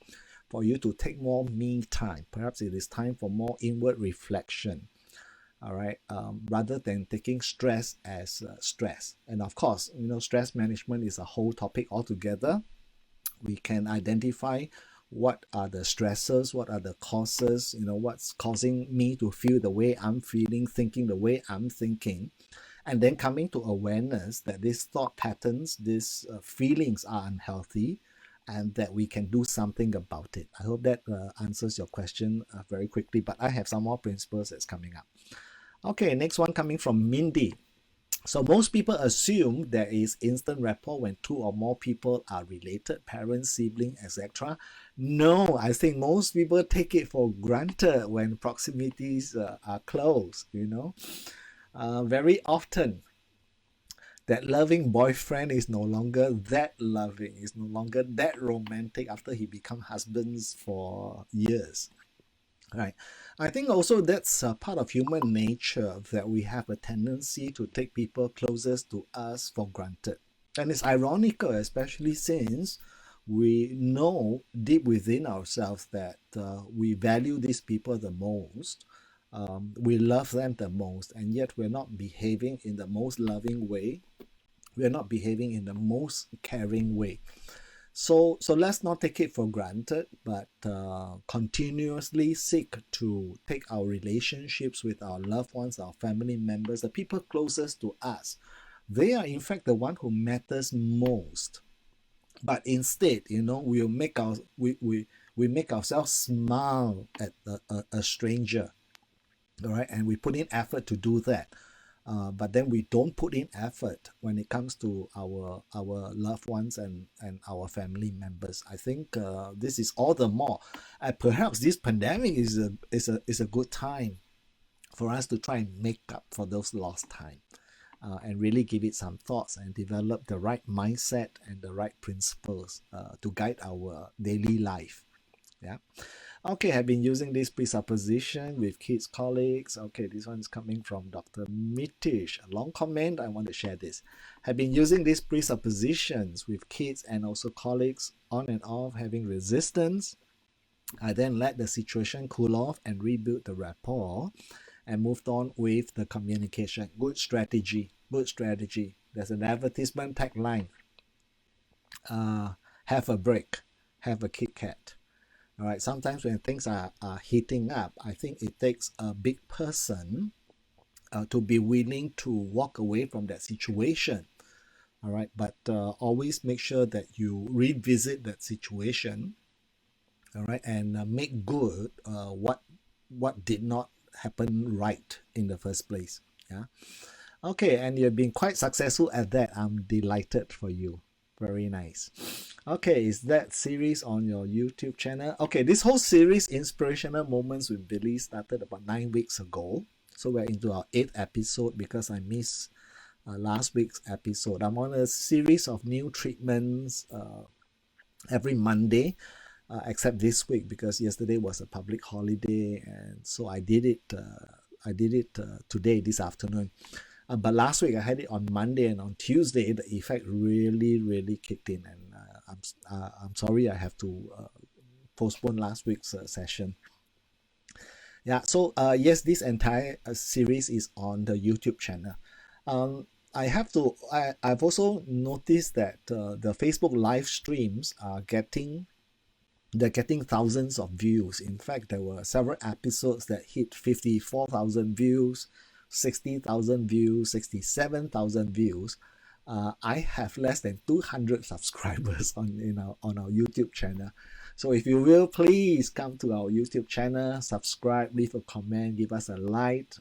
for you to take more me time. Perhaps it is time for more inward reflection. All right, rather than taking stress as stress. And of course, stress management is a whole topic altogether. We can identify what are the stresses, what are the causes, what's causing me to feel the way I'm feeling, thinking the way I'm thinking, and then coming to awareness that these thought patterns, these feelings are unhealthy, and that we can do something about it. I hope that answers your question very quickly, but I have some more principles that's coming up. Okay, next one coming from Mindy. So most people assume there is instant rapport when two or more people are related, parents, siblings, etc. No, I think most people take it for granted when proximities are close, very often that loving boyfriend is no longer that loving, is no longer that romantic after he become husbands for years. Right. I think also that's part of human nature that we have a tendency to take people closest to us for granted. And it's ironical, especially since we know deep within ourselves that we value these people the most, we love them the most, and yet we're not behaving in the most loving way. We're not behaving in the most caring way. So let's not take it for granted, but continuously seek to take our relationships with our loved ones, our family members, the people closest to us. They are in fact the one who matters most. But instead, we make ourselves smile at a stranger, all right, and we put in effort to do that. But then we don't put in effort when it comes to our loved ones and our family members. I think this is all the more. Perhaps this pandemic is a good time for us to try and make up for those lost time, and really give it some thoughts and develop the right mindset and the right principles to guide our daily life. Yeah. Okay, I've been using this presupposition with kids, colleagues. Okay, this one is coming from Dr. Mitish. A long comment, I want to share this. Have been using these presuppositions with kids and also colleagues on and off, having resistance. I then let the situation cool off and rebuild the rapport and moved on with the communication. Good strategy. Good strategy. There's an advertisement tagline. Have a break. Have a Kit Kat. All right. Sometimes when things are heating up, I think it takes a big person to be willing to walk away from that situation. All right. But always make sure that you revisit that situation. All right, and make good what did not happen right in the first place. Yeah. Okay, and you've been quite successful at that. I'm delighted for you. Very nice. Okay, is that series on your YouTube channel? Okay, this whole series, Inspirational Moments with Billy, started about 9 weeks ago. So we're into our 8th episode because I missed last week's episode. I'm on a series of new treatments every Monday, except this week because yesterday was a public holiday, and so I did it. Today, this afternoon. But last week I had it on Monday, and on Tuesday the effect really kicked in, and I'm sorry I have to postpone last week's session. Yeah, so yes, this entire series is on the YouTube channel. I've also noticed that the Facebook live streams are getting thousands of views. In fact, there were several episodes that hit 54,000 views, 60,000 views, 67,000 views. I have less than 200 subscribers on our YouTube channel. So if you will, please come to our YouTube channel, subscribe, leave a comment, give us a like,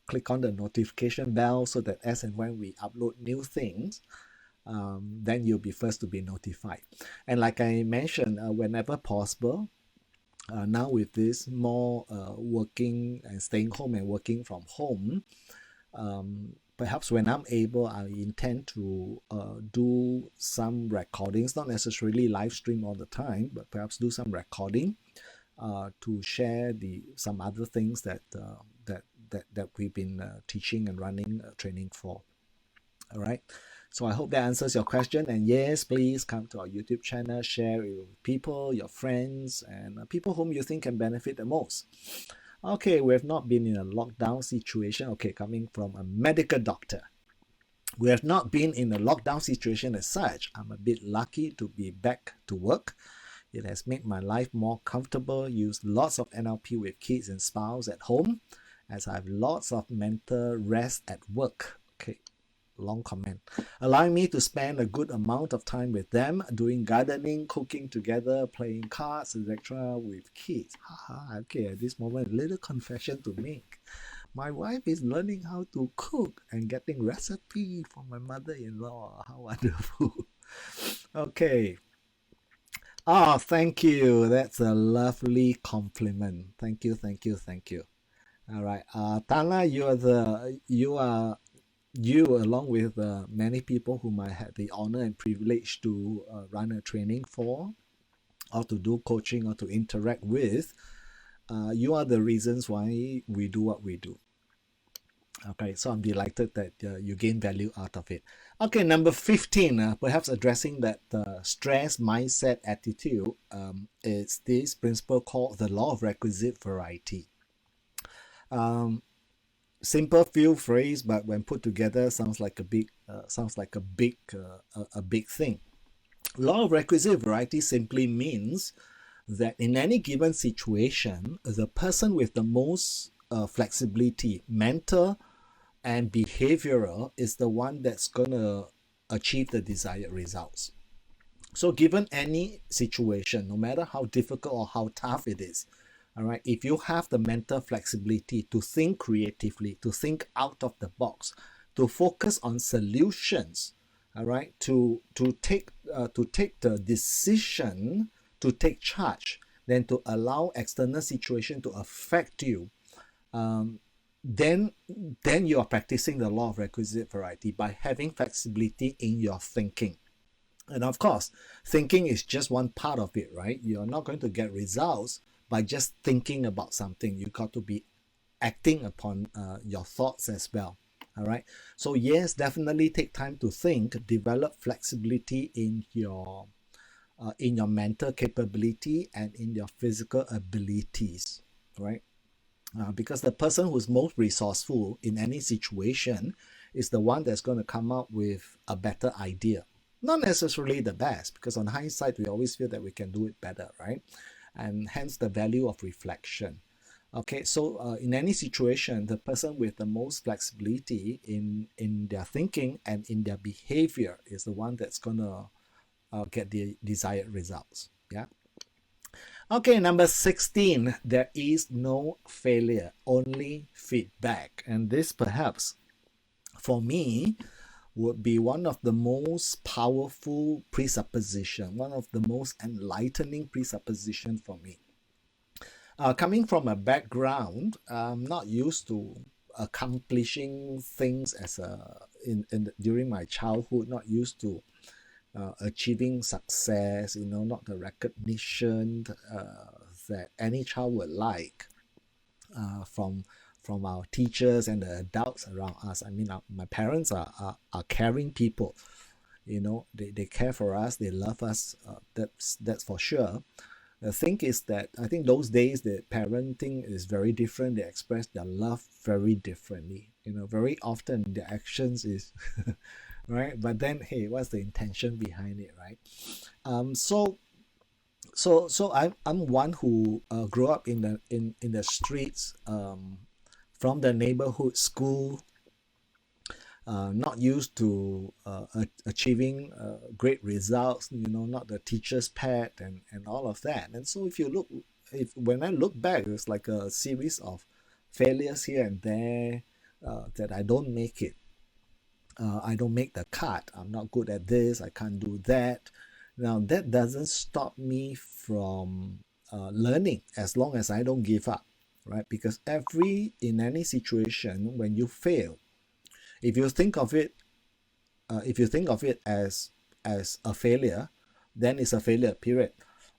click on the notification bell so that as and when we upload new things, then you'll be first to be notified. And like I mentioned, whenever possible, Now with this more working and staying home and working from home, perhaps when I'm able, I intend to do some recordings, not necessarily live stream all the time, but perhaps do some recording to share some other things that we've been teaching and running training for. All right. So I hope that answers your question. And yes, please come to our YouTube channel, share it with people, your friends, and people whom you think can benefit the most. Okay, we have not been in a lockdown situation. Okay, coming from a medical doctor. We have not been in a lockdown situation as such. I'm a bit lucky to be back to work. It has made my life more comfortable, used lots of NLP with kids and spouse at home, as I have lots of mental rest at work. Okay, long comment. Allowing me to spend a good amount of time with them, doing gardening, cooking together, playing cards, etc. with kids. Okay, at this moment, a little confession to make. My wife is learning how to cook and getting recipe from my mother-in-law. How wonderful. Okay. Oh, thank you. That's a lovely compliment. Thank you, thank you, thank you. All right. Tana, you along with many people whom I had the honor and privilege to run a training for, or to do coaching, or to interact with. You are the reasons why we do what we do. Okay, so I'm delighted that you gain value out of it. Okay, number 15, perhaps addressing that stress mindset attitude, is this principle called the law of requisite variety. Simple few phrase, but when put together, sounds like a big thing. Law of requisite variety simply means that in any given situation, the person with the most flexibility, mental and behavioral, is the one that's going to achieve the desired results. So given any situation, no matter how difficult or how tough it is, all right, if you have the mental flexibility to think creatively, to think out of the box, to focus on solutions, all right, to take the decision, to take charge, then to allow external situation to affect you, then you are practicing the law of requisite variety by having flexibility in your thinking. And of course, thinking is just one part of it, right? You're not going to get results by just thinking about something. You got to be acting upon your thoughts as well. All right. So yes, definitely take time to think, develop flexibility in your mental capability and in your physical abilities, right? Because the person who's most resourceful in any situation is the one that's going to come up with a better idea. Not necessarily the best, because on hindsight, we always feel that we can do it better, right? And hence the value of reflection. Okay, so in any situation, the person with the most flexibility in their thinking and in their behavior is the one that's going to get the desired results. Yeah. Okay, number 16, there is no failure, only feedback. And this perhaps, for me, would be one of the most powerful presupposition, one of the most enlightening presupposition for me. Coming from a background, I'm not used to accomplishing things during my childhood, not used to achieving success, not the recognition that any child would like from our teachers and the adults around us. I mean, my parents are caring people. They care for us, they love us. That's for sure. The thing is that I think those days the parenting is very different. They express their love very differently. Very often their actions is right. But then, hey, what's the intention behind it, right? So I'm one who grew up in the streets, from the neighborhood school, not used to achieving great results, not the teacher's pet and all of that. And so when I look back, it's like a series of failures here and there, that I don't make it. I don't make the cut. I'm not good at this. I can't do that. Now, that doesn't stop me from learning as long as I don't give up, right? Because in any situation, when you fail, if you think of it, as a failure, then it's a failure, period.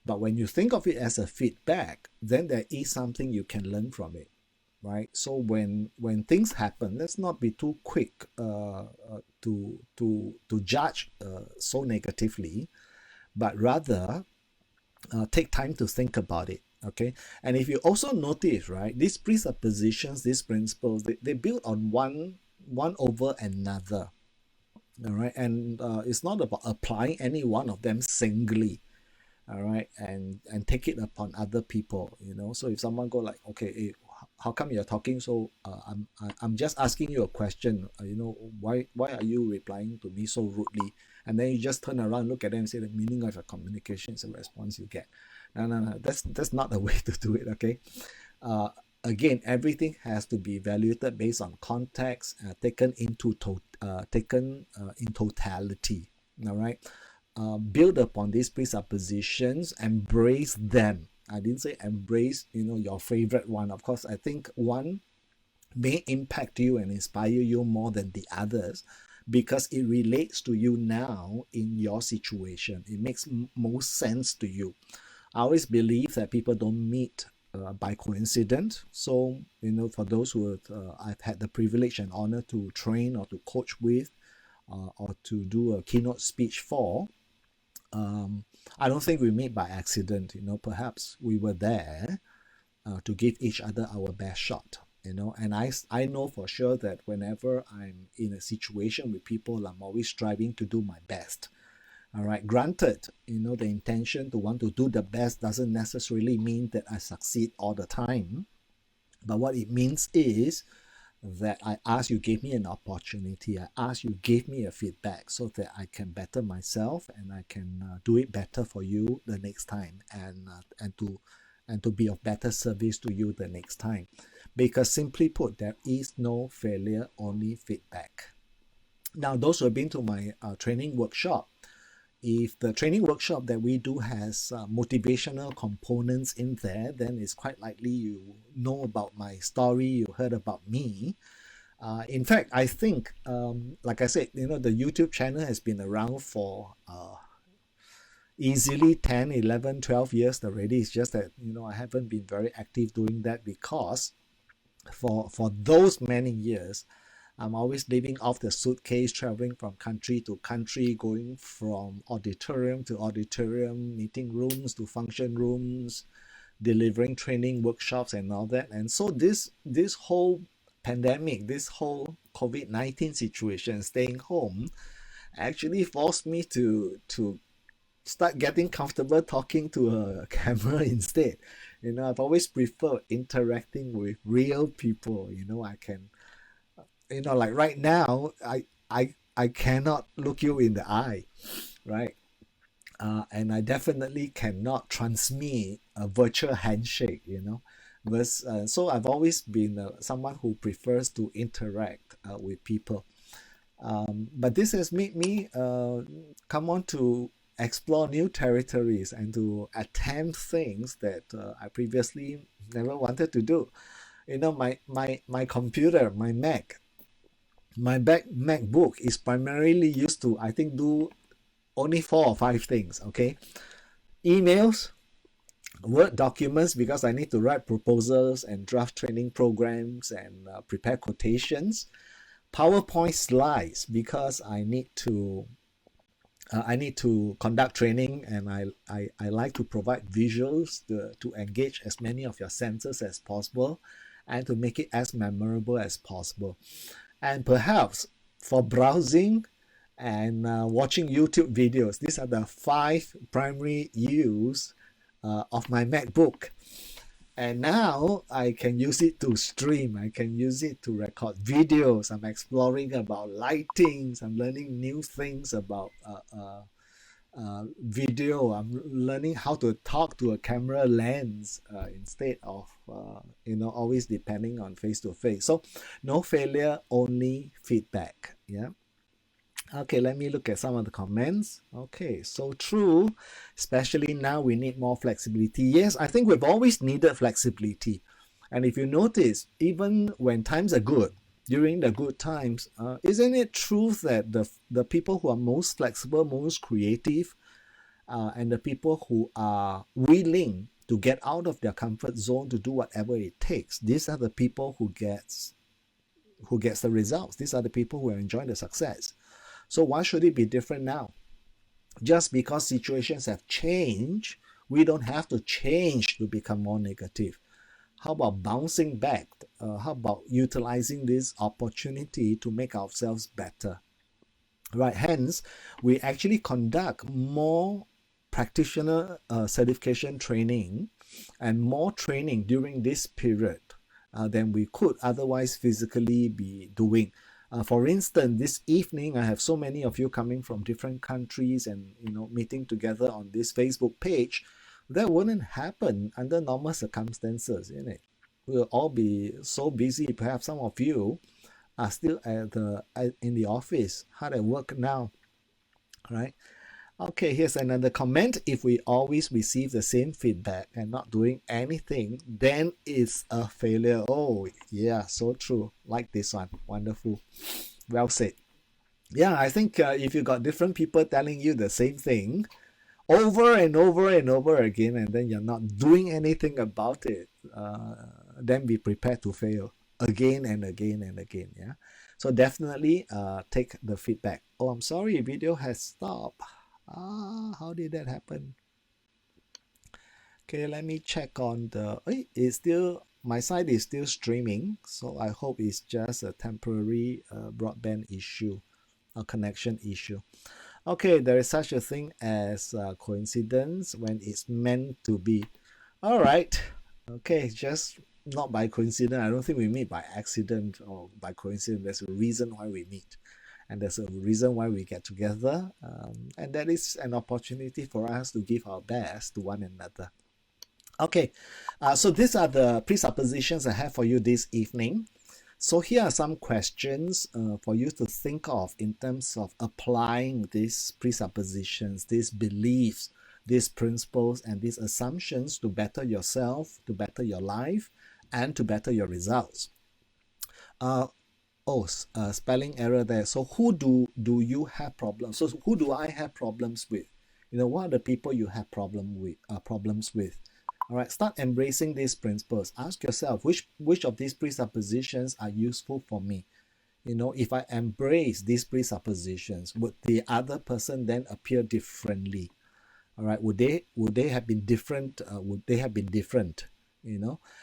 But when you think of it as a feedback, then there is something you can learn from it, right? So when things happen, let's not be too quick to judge so negatively, but rather take time to think about it. Okay, and if you also notice, right, these presuppositions, these principles, they build on one over another. All right, and it's not about applying any one of them singly, all right, and take it upon other people, so if someone go like, okay, how come you're talking so I'm just asking you a question, why are you replying to me so rudely, and then you just turn around, look at them and say the meaning of your communication is a response you get. No, that's not the way to do it. Okay, uh, again, everything has to be evaluated based on context, taken in totality. All right, build upon these presuppositions, embrace them. I didn't say embrace, your favorite one. Of course, I think one may impact you and inspire you more than the others because it relates to you now in your situation. It makes most sense to you. I always believe that people don't meet by coincidence. So, for those who I've had the privilege and honor to train or to coach with, or to do a keynote speech for, I don't think we meet by accident. Perhaps we were there to give each other our best shot. And I know for sure that whenever I'm in a situation with people, I'm always striving to do my best. All right. Granted, the intention to want to do the best doesn't necessarily mean that I succeed all the time. But what it means is that I ask you gave me an opportunity. I ask you gave me a feedback so that I can better myself and I can do it better for you the next time, and to be of better service to you the next time. Because simply put, there is no failure, only feedback. Now, those who have been to my training workshop, if the training workshop that we do has motivational components in there, then it's quite likely you know about my story, you heard about me. In fact, I think, like I said, the YouTube channel has been around for easily 10, 11, 12 years already. It's just that, I haven't been very active doing that because for those many years, I'm always living off the suitcase, traveling from country to country, going from auditorium to auditorium, meeting rooms to function rooms, delivering training workshops and all that. And so this whole pandemic, this whole COVID-19 situation, staying home, actually forced me to start getting comfortable talking to a camera instead. I've always preferred interacting with real people. I can, like right now, I cannot look you in the eye, right? And I definitely cannot transmit a virtual handshake, But, so I've always been someone who prefers to interact with people. But this has made me come on to explore new territories and to attempt things that I previously never wanted to do. My computer, my MacBook is primarily used to, I think, do only 4 or 5 things. Okay, emails, Word documents because I need to write proposals and draft training programs and prepare quotations, PowerPoint slides because I need to conduct training, and I like to provide visuals to engage as many of your senses as possible and to make it as memorable as possible. And perhaps for browsing and watching YouTube videos, these are the 5 primary use of my MacBook. And now I can use it to stream. I can use it to record videos. I'm exploring about lightings. I'm learning new things about video. I'm learning how to talk to a camera lens instead of always depending on face to face. So no failure, only feedback. Yeah. Okay, let me look at some of the comments. Okay, so true. Especially now we need more flexibility. Yes, I think we've always needed flexibility. And if you notice, even when times are good, during the good times, isn't it true that the people who are most flexible, most creative, and the people who are willing to get out of their comfort zone to do whatever it takes, these are the people who gets the results. These are the people who are enjoying the success. So why should it be different now? Just because situations have changed, we don't have to change to become more negative. How about bouncing back? How about utilizing this opportunity to make ourselves better? Right. Hence, we actually conduct more practitioner certification training and more training during this period than we could otherwise physically be doing. For instance, this evening I have so many of you coming from different countries and meeting together on this Facebook page. That wouldn't happen under normal circumstances, isn't it? We'll all be so busy. Perhaps some of you are still in the office, hard at work now, right? Okay, here's another comment. If we always receive the same feedback and not doing anything, then it's a failure. Oh, yeah, so true. Like this one. Wonderful. Well said. Yeah, I think if you got different people telling you the same thing over and over and over again, and then you're not doing anything about it, then be prepared to fail again and again and again. Yeah. So definitely take the feedback. Oh, I'm sorry, video has stopped. How did that happen? Okay, let me check on the. It's still my side is still streaming, so I hope it's just a temporary broadband issue, a connection issue. Okay, there is such a thing as coincidence when it's meant to be. All right. Okay, just not by coincidence. I don't think we meet by accident or by coincidence. There's a reason why we meet, and there's a reason why we get together, and that is an opportunity for us to give our best to one another. Okay, so these are the presuppositions I have for you this evening. So here are some questions for you to think of in terms of applying these presuppositions, these beliefs, these principles, and these assumptions to better yourself, to better your life, and to better your results. Spelling error there. So who do you have problems? So who do I have problems with? What are the people you have problems with? All right, start embracing these principles. Ask yourself which of these presuppositions are useful for me. If I embrace these presuppositions, would the other person then appear differently? All right, would they have been different?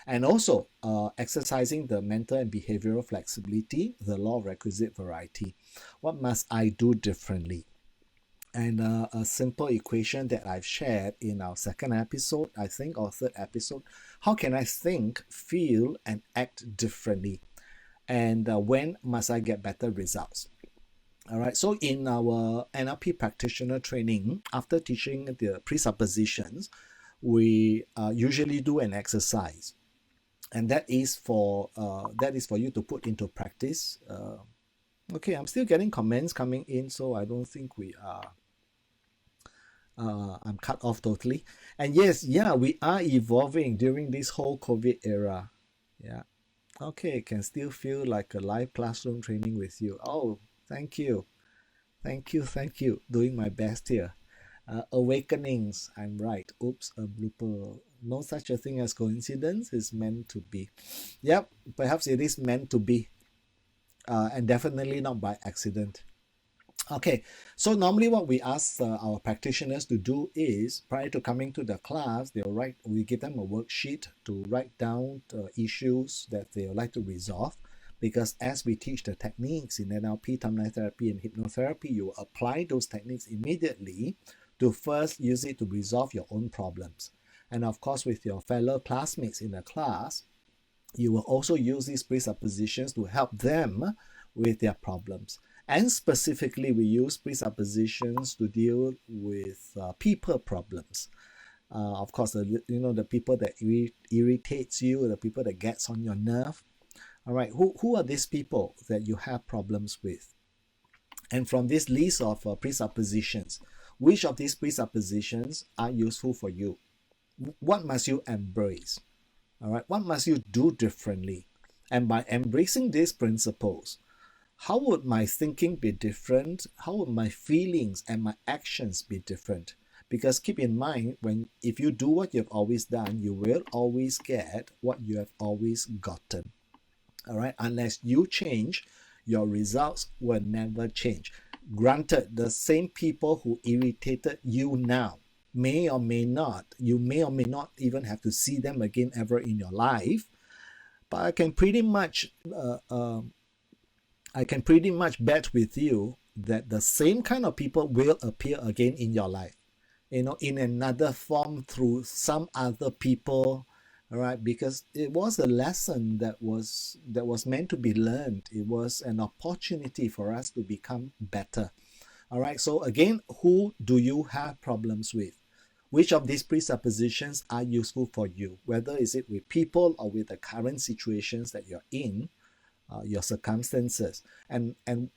And also exercising the mental and behavioral flexibility, the law of requisite variety. What must I do differently? And a simple equation that I've shared in our second episode, I think, or third episode. How can I think, feel, and act differently? And when must I get better results? All right, so in our NLP practitioner training, after teaching the presuppositions, we usually do an exercise, and that is for you to put into practice. Okay, I'm still getting comments coming in, so I don't think we are. I'm cut off totally. And yes, yeah, we are evolving during this whole COVID era. Yeah. Okay, can still feel like a live classroom training with you. Oh, thank you. Thank you. Doing my best here. Awakenings, I'm right. Oops, a blooper. No such a thing as coincidence. It's meant to be. Yep, perhaps it is meant to be. And definitely not by accident. Okay, so normally what we ask our practitioners to do is, prior to coming to the class, we give them a worksheet to write down issues that they would like to resolve. Because as we teach the techniques in NLP, timeline therapy, and hypnotherapy, you apply those techniques immediately to first use it to resolve your own problems. And of course, with your fellow classmates in the class, you will also use these presuppositions to help them with their problems. And specifically, we use presuppositions to deal with people problems. Of course, the people that irritates you, the people that gets on your nerve. All right, who are these people that you have problems with? And from this list of presuppositions, which of these presuppositions are useful for you? What must you embrace? All right, what must you do differently? And by embracing these principles, how would my thinking be different? How would my feelings and my actions be different? Because keep in mind, if you do what you've always done, you will always get what you have always gotten. All right, unless you change, your results will never change. Granted, the same people who irritated you now may or may not, you may or may not even have to see them again ever in your life, but I can pretty much bet with you that the same kind of people will appear again in your life, in another form through some other people. All right, because it was a lesson that was meant to be learned. It was an opportunity for us to become better. All right, so again, who do you have problems with? Which of these presuppositions are useful for you? Whether is it with people or with the current situations that you're in, your circumstances, and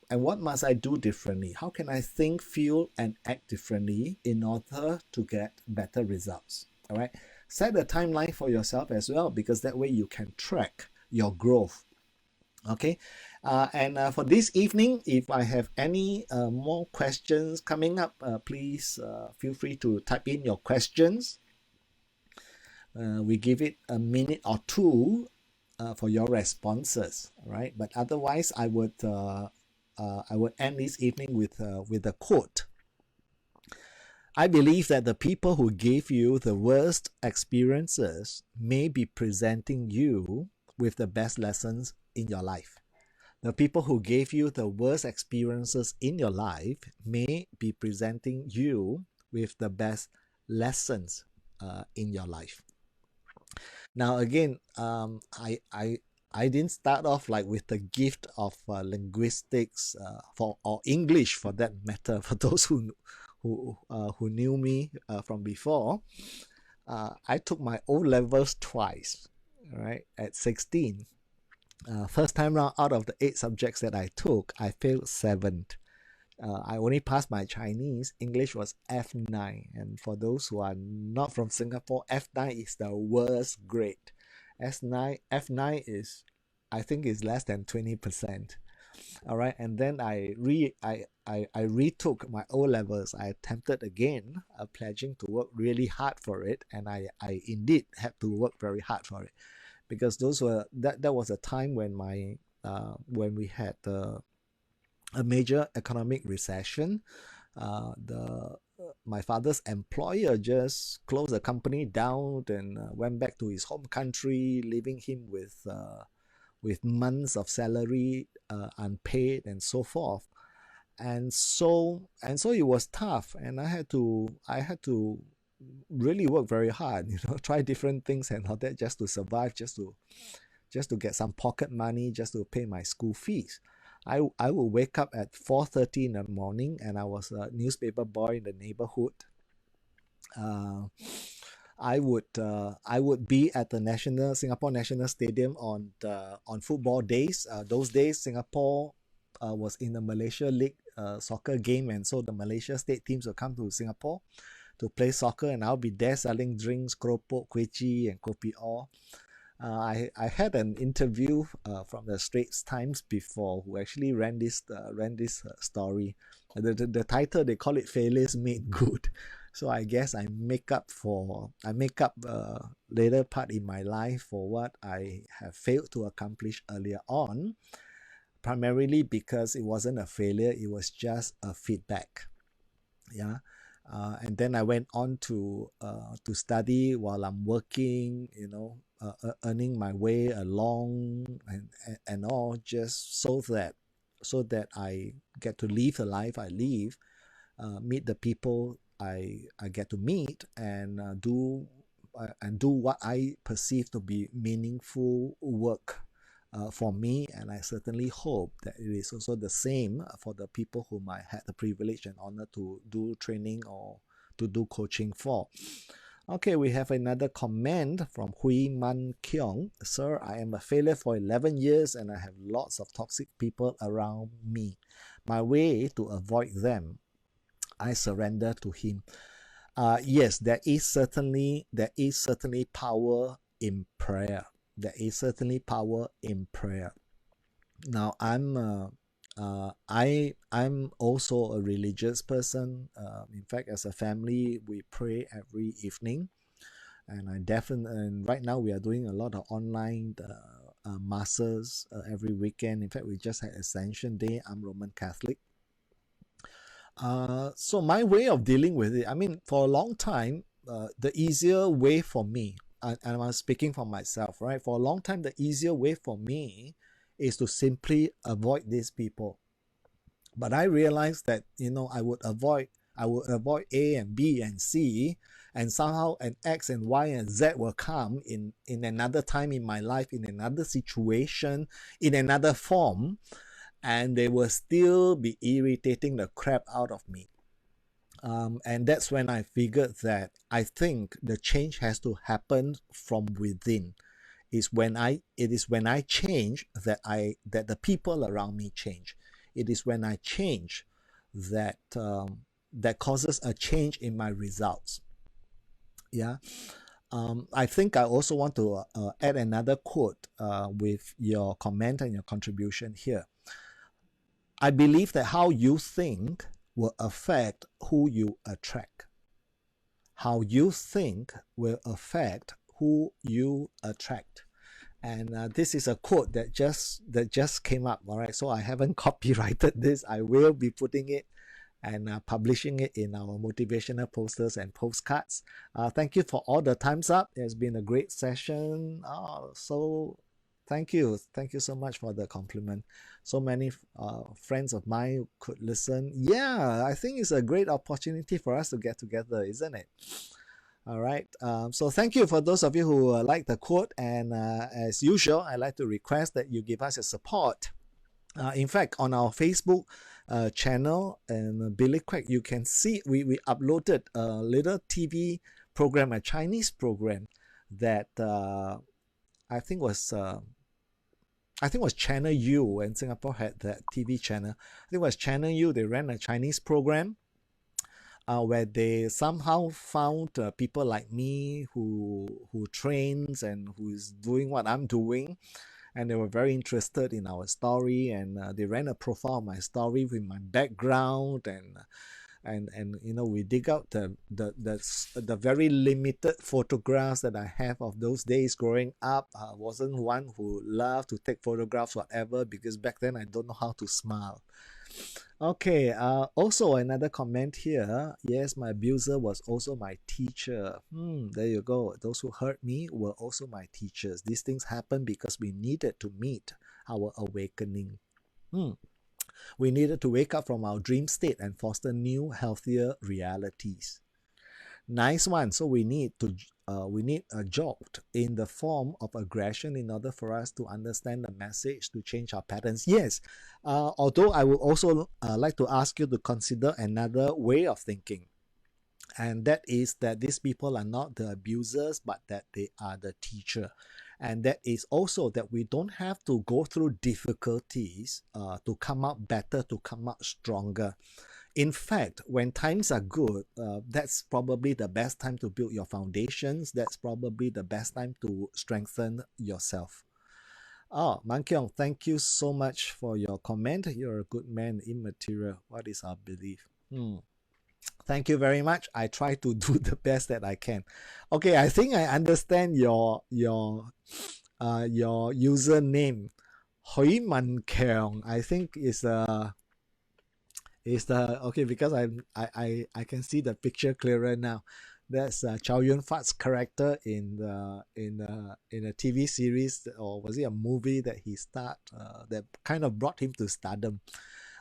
what must I do differently? How can I think, feel, and act differently in order to get better results? All right, set a timeline for yourself as well, because that way you can track your growth. Okay, and for this evening, if I have any more questions coming up, please feel free to type in your questions. We give it a minute or two for your responses, right? But otherwise, I would end this evening with a quote. I believe that the people who gave you the worst experiences may be presenting you with the best lessons in your life. The people who gave you the worst experiences in your life may be presenting you with the best lessons in your life. Now, again, I didn't start off like with the gift of linguistics or English for that matter. For those who knew me from before, I took my O levels twice, right? At 16. First time round, out of the 8 subjects that I took, I failed 7. I only passed my Chinese. English was F9. And for those who are not from Singapore, F9 is the worst grade. F9 is, I think, is less than 20%. All right, and then I retook my O levels. I attempted again, pledging to work really hard for it, and I indeed had to work very hard for it, because that was a time when we had a major economic recession. My father's employer just closed the company down and went back to his home country, leaving him with months of salary unpaid and so forth. And so it was tough, and I had to really work very hard, try different things and all that, just to survive, just to get some pocket money, just to pay my school fees. I would wake up at 4:30 in the morning, and I was a newspaper boy in the neighborhood. I would be at the Singapore National Stadium on football days. Those days, Singapore was in the Malaysia League soccer game, and so the Malaysia state teams will come to Singapore to play soccer, and I'll be there selling drinks, keropok, kuih chi, and kopi o. I had an interview from the Straits Times before, who actually ran this story. The title, they call it "Failures Made Good." So I guess I make up later part in my life for what I have failed to accomplish earlier on, primarily because it wasn't a failure, it was just a feedback. Yeah. And then I went on to study while I'm working, earning my way along and all, just so that I get to live the life I live, meet the people I get to meet, and do what I perceive to be meaningful work for me. And I certainly hope that it is also the same for the people whom I had the privilege and honor to do training or to do coaching for. Okay, we have another comment from Hui Man Kyung. Sir, I am a failure for 11 years and I have lots of toxic people around me. My way to avoid them, I surrender to him. Yes, there is certainly power in prayer. There is certainly power in prayer. Now, I'm also a religious person. In fact, as a family, we pray every evening, and right now we are doing a lot of online masses every weekend. In fact, we just had Ascension Day. I'm Roman Catholic. So my way of dealing with it, I mean, for a long time, the easier way for me, and I'm speaking for myself, right? For a long time, the easier way for me is to simply avoid these people. But I realized that, I would avoid A and B and C, and somehow an X and Y and Z will come in another time in my life, in another situation, in another form, and they will still be irritating the crap out of me. And that's when I figured that I think the change has to happen from within. It is when I change that the people around me change. It is when I change that that causes a change in my results. Yeah. I think I also want to add another quote with your comment and your contribution here. I believe that how you think will affect who you attract. How you think will affect who you attract. And this is a quote that just came up. All right, so I haven't copyrighted this. I will be putting it and publishing it in our motivational posters and postcards. Thank you for all the thumbs up. It's been a great session. So thank you so much for the compliment. So many friends of mine could listen. Yeah, I think it's a great opportunity for us to get together, isn't it? All right. So thank you for those of you who like the quote. And as usual, I'd like to request that you give us your support. In fact, on our Facebook channel and Billy Quack, you can see we uploaded a little TV program, a Chinese program that I think was Channel U when Singapore had that TV channel. I think it was Channel U. They ran a Chinese program where they somehow found people like me who trains and who is doing what I'm doing, and they were very interested in our story, and they ran a profile of my story with my background, and we dig out the very limited photographs that I have of those days growing up. I wasn't one who loved to take photographs whatever, because back then I don't know how to smile. Okay, also another comment here. Yes, my abuser was also my teacher. There you go. Those who hurt me were also my teachers. These things happen because we needed to meet our awakening. We needed to wake up from our dream state and foster new, healthier realities. Nice one. So we need a jolt in the form of aggression in order for us to understand the message, to change our patterns. Yes, although I would also like to ask you to consider another way of thinking, and that is that these people are not the abusers, but that they are the teacher. And that is also that we don't have to go through difficulties to come out better, to come out stronger. In fact, when times are good, that's probably the best time to build your foundations. That's probably the best time to strengthen yourself. Oh, Man Kyung, thank you so much for your comment. You're a good man, immaterial. What is our belief? Thank you very much. I try to do the best that I can. Okay, I think I understand your username. Hui Man Kyung, I think is okay, because I can see the picture clearer now. That's Chow Yun Fat's character in a TV series, or was it a movie that he starred that kind of brought him to stardom.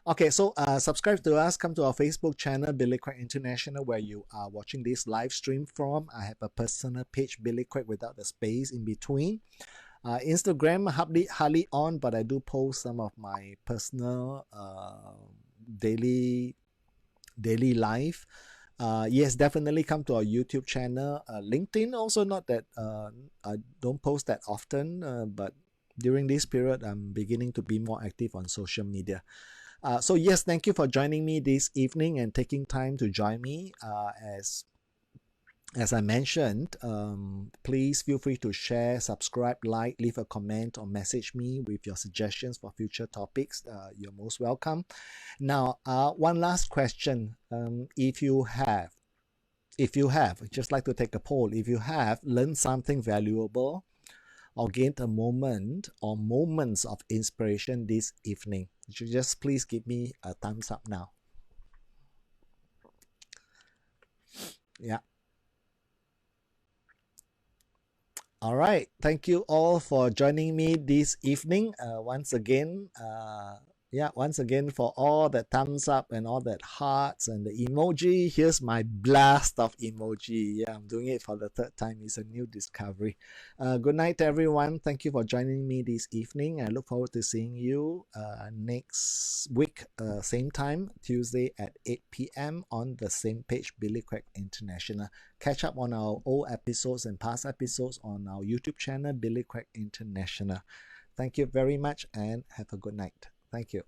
Okay, so subscribe to us. Come to our Facebook channel, Billy Quack International, where you are watching this live stream from. I have a personal page, Billy Quack, without the space in between. Instagram, hardly on, but I do post some of my personal daily life Yes, definitely come to our YouTube channel. LinkedIn also, not that I don't post that often, but during this period, I'm beginning to be more active on social media. So yes, thank you for joining me this evening and taking time to join me. As I mentioned, please feel free to share, subscribe, like, leave a comment, or message me with your suggestions for future topics. You're most welcome. Now, one last question. If you have, I'd just like to take a poll. If you have learned something valuable or gained a moment or moments of inspiration this evening, just please give me a thumbs up now. Yeah. All right. Thank you all for joining me this evening. Once again for all the thumbs up and all that hearts and the emoji. Here's my blast of emoji. Yeah, I'm doing it for the third time. It's a new discovery. Good night, everyone. Thank you for joining me this evening. I look forward to seeing you next week, same time, Tuesday at 8 p.m. on the same page, Billy Craig International. Catch up on our old episodes and past episodes on our YouTube channel, Billy Craig International. Thank you very much and have a good night. Thank you.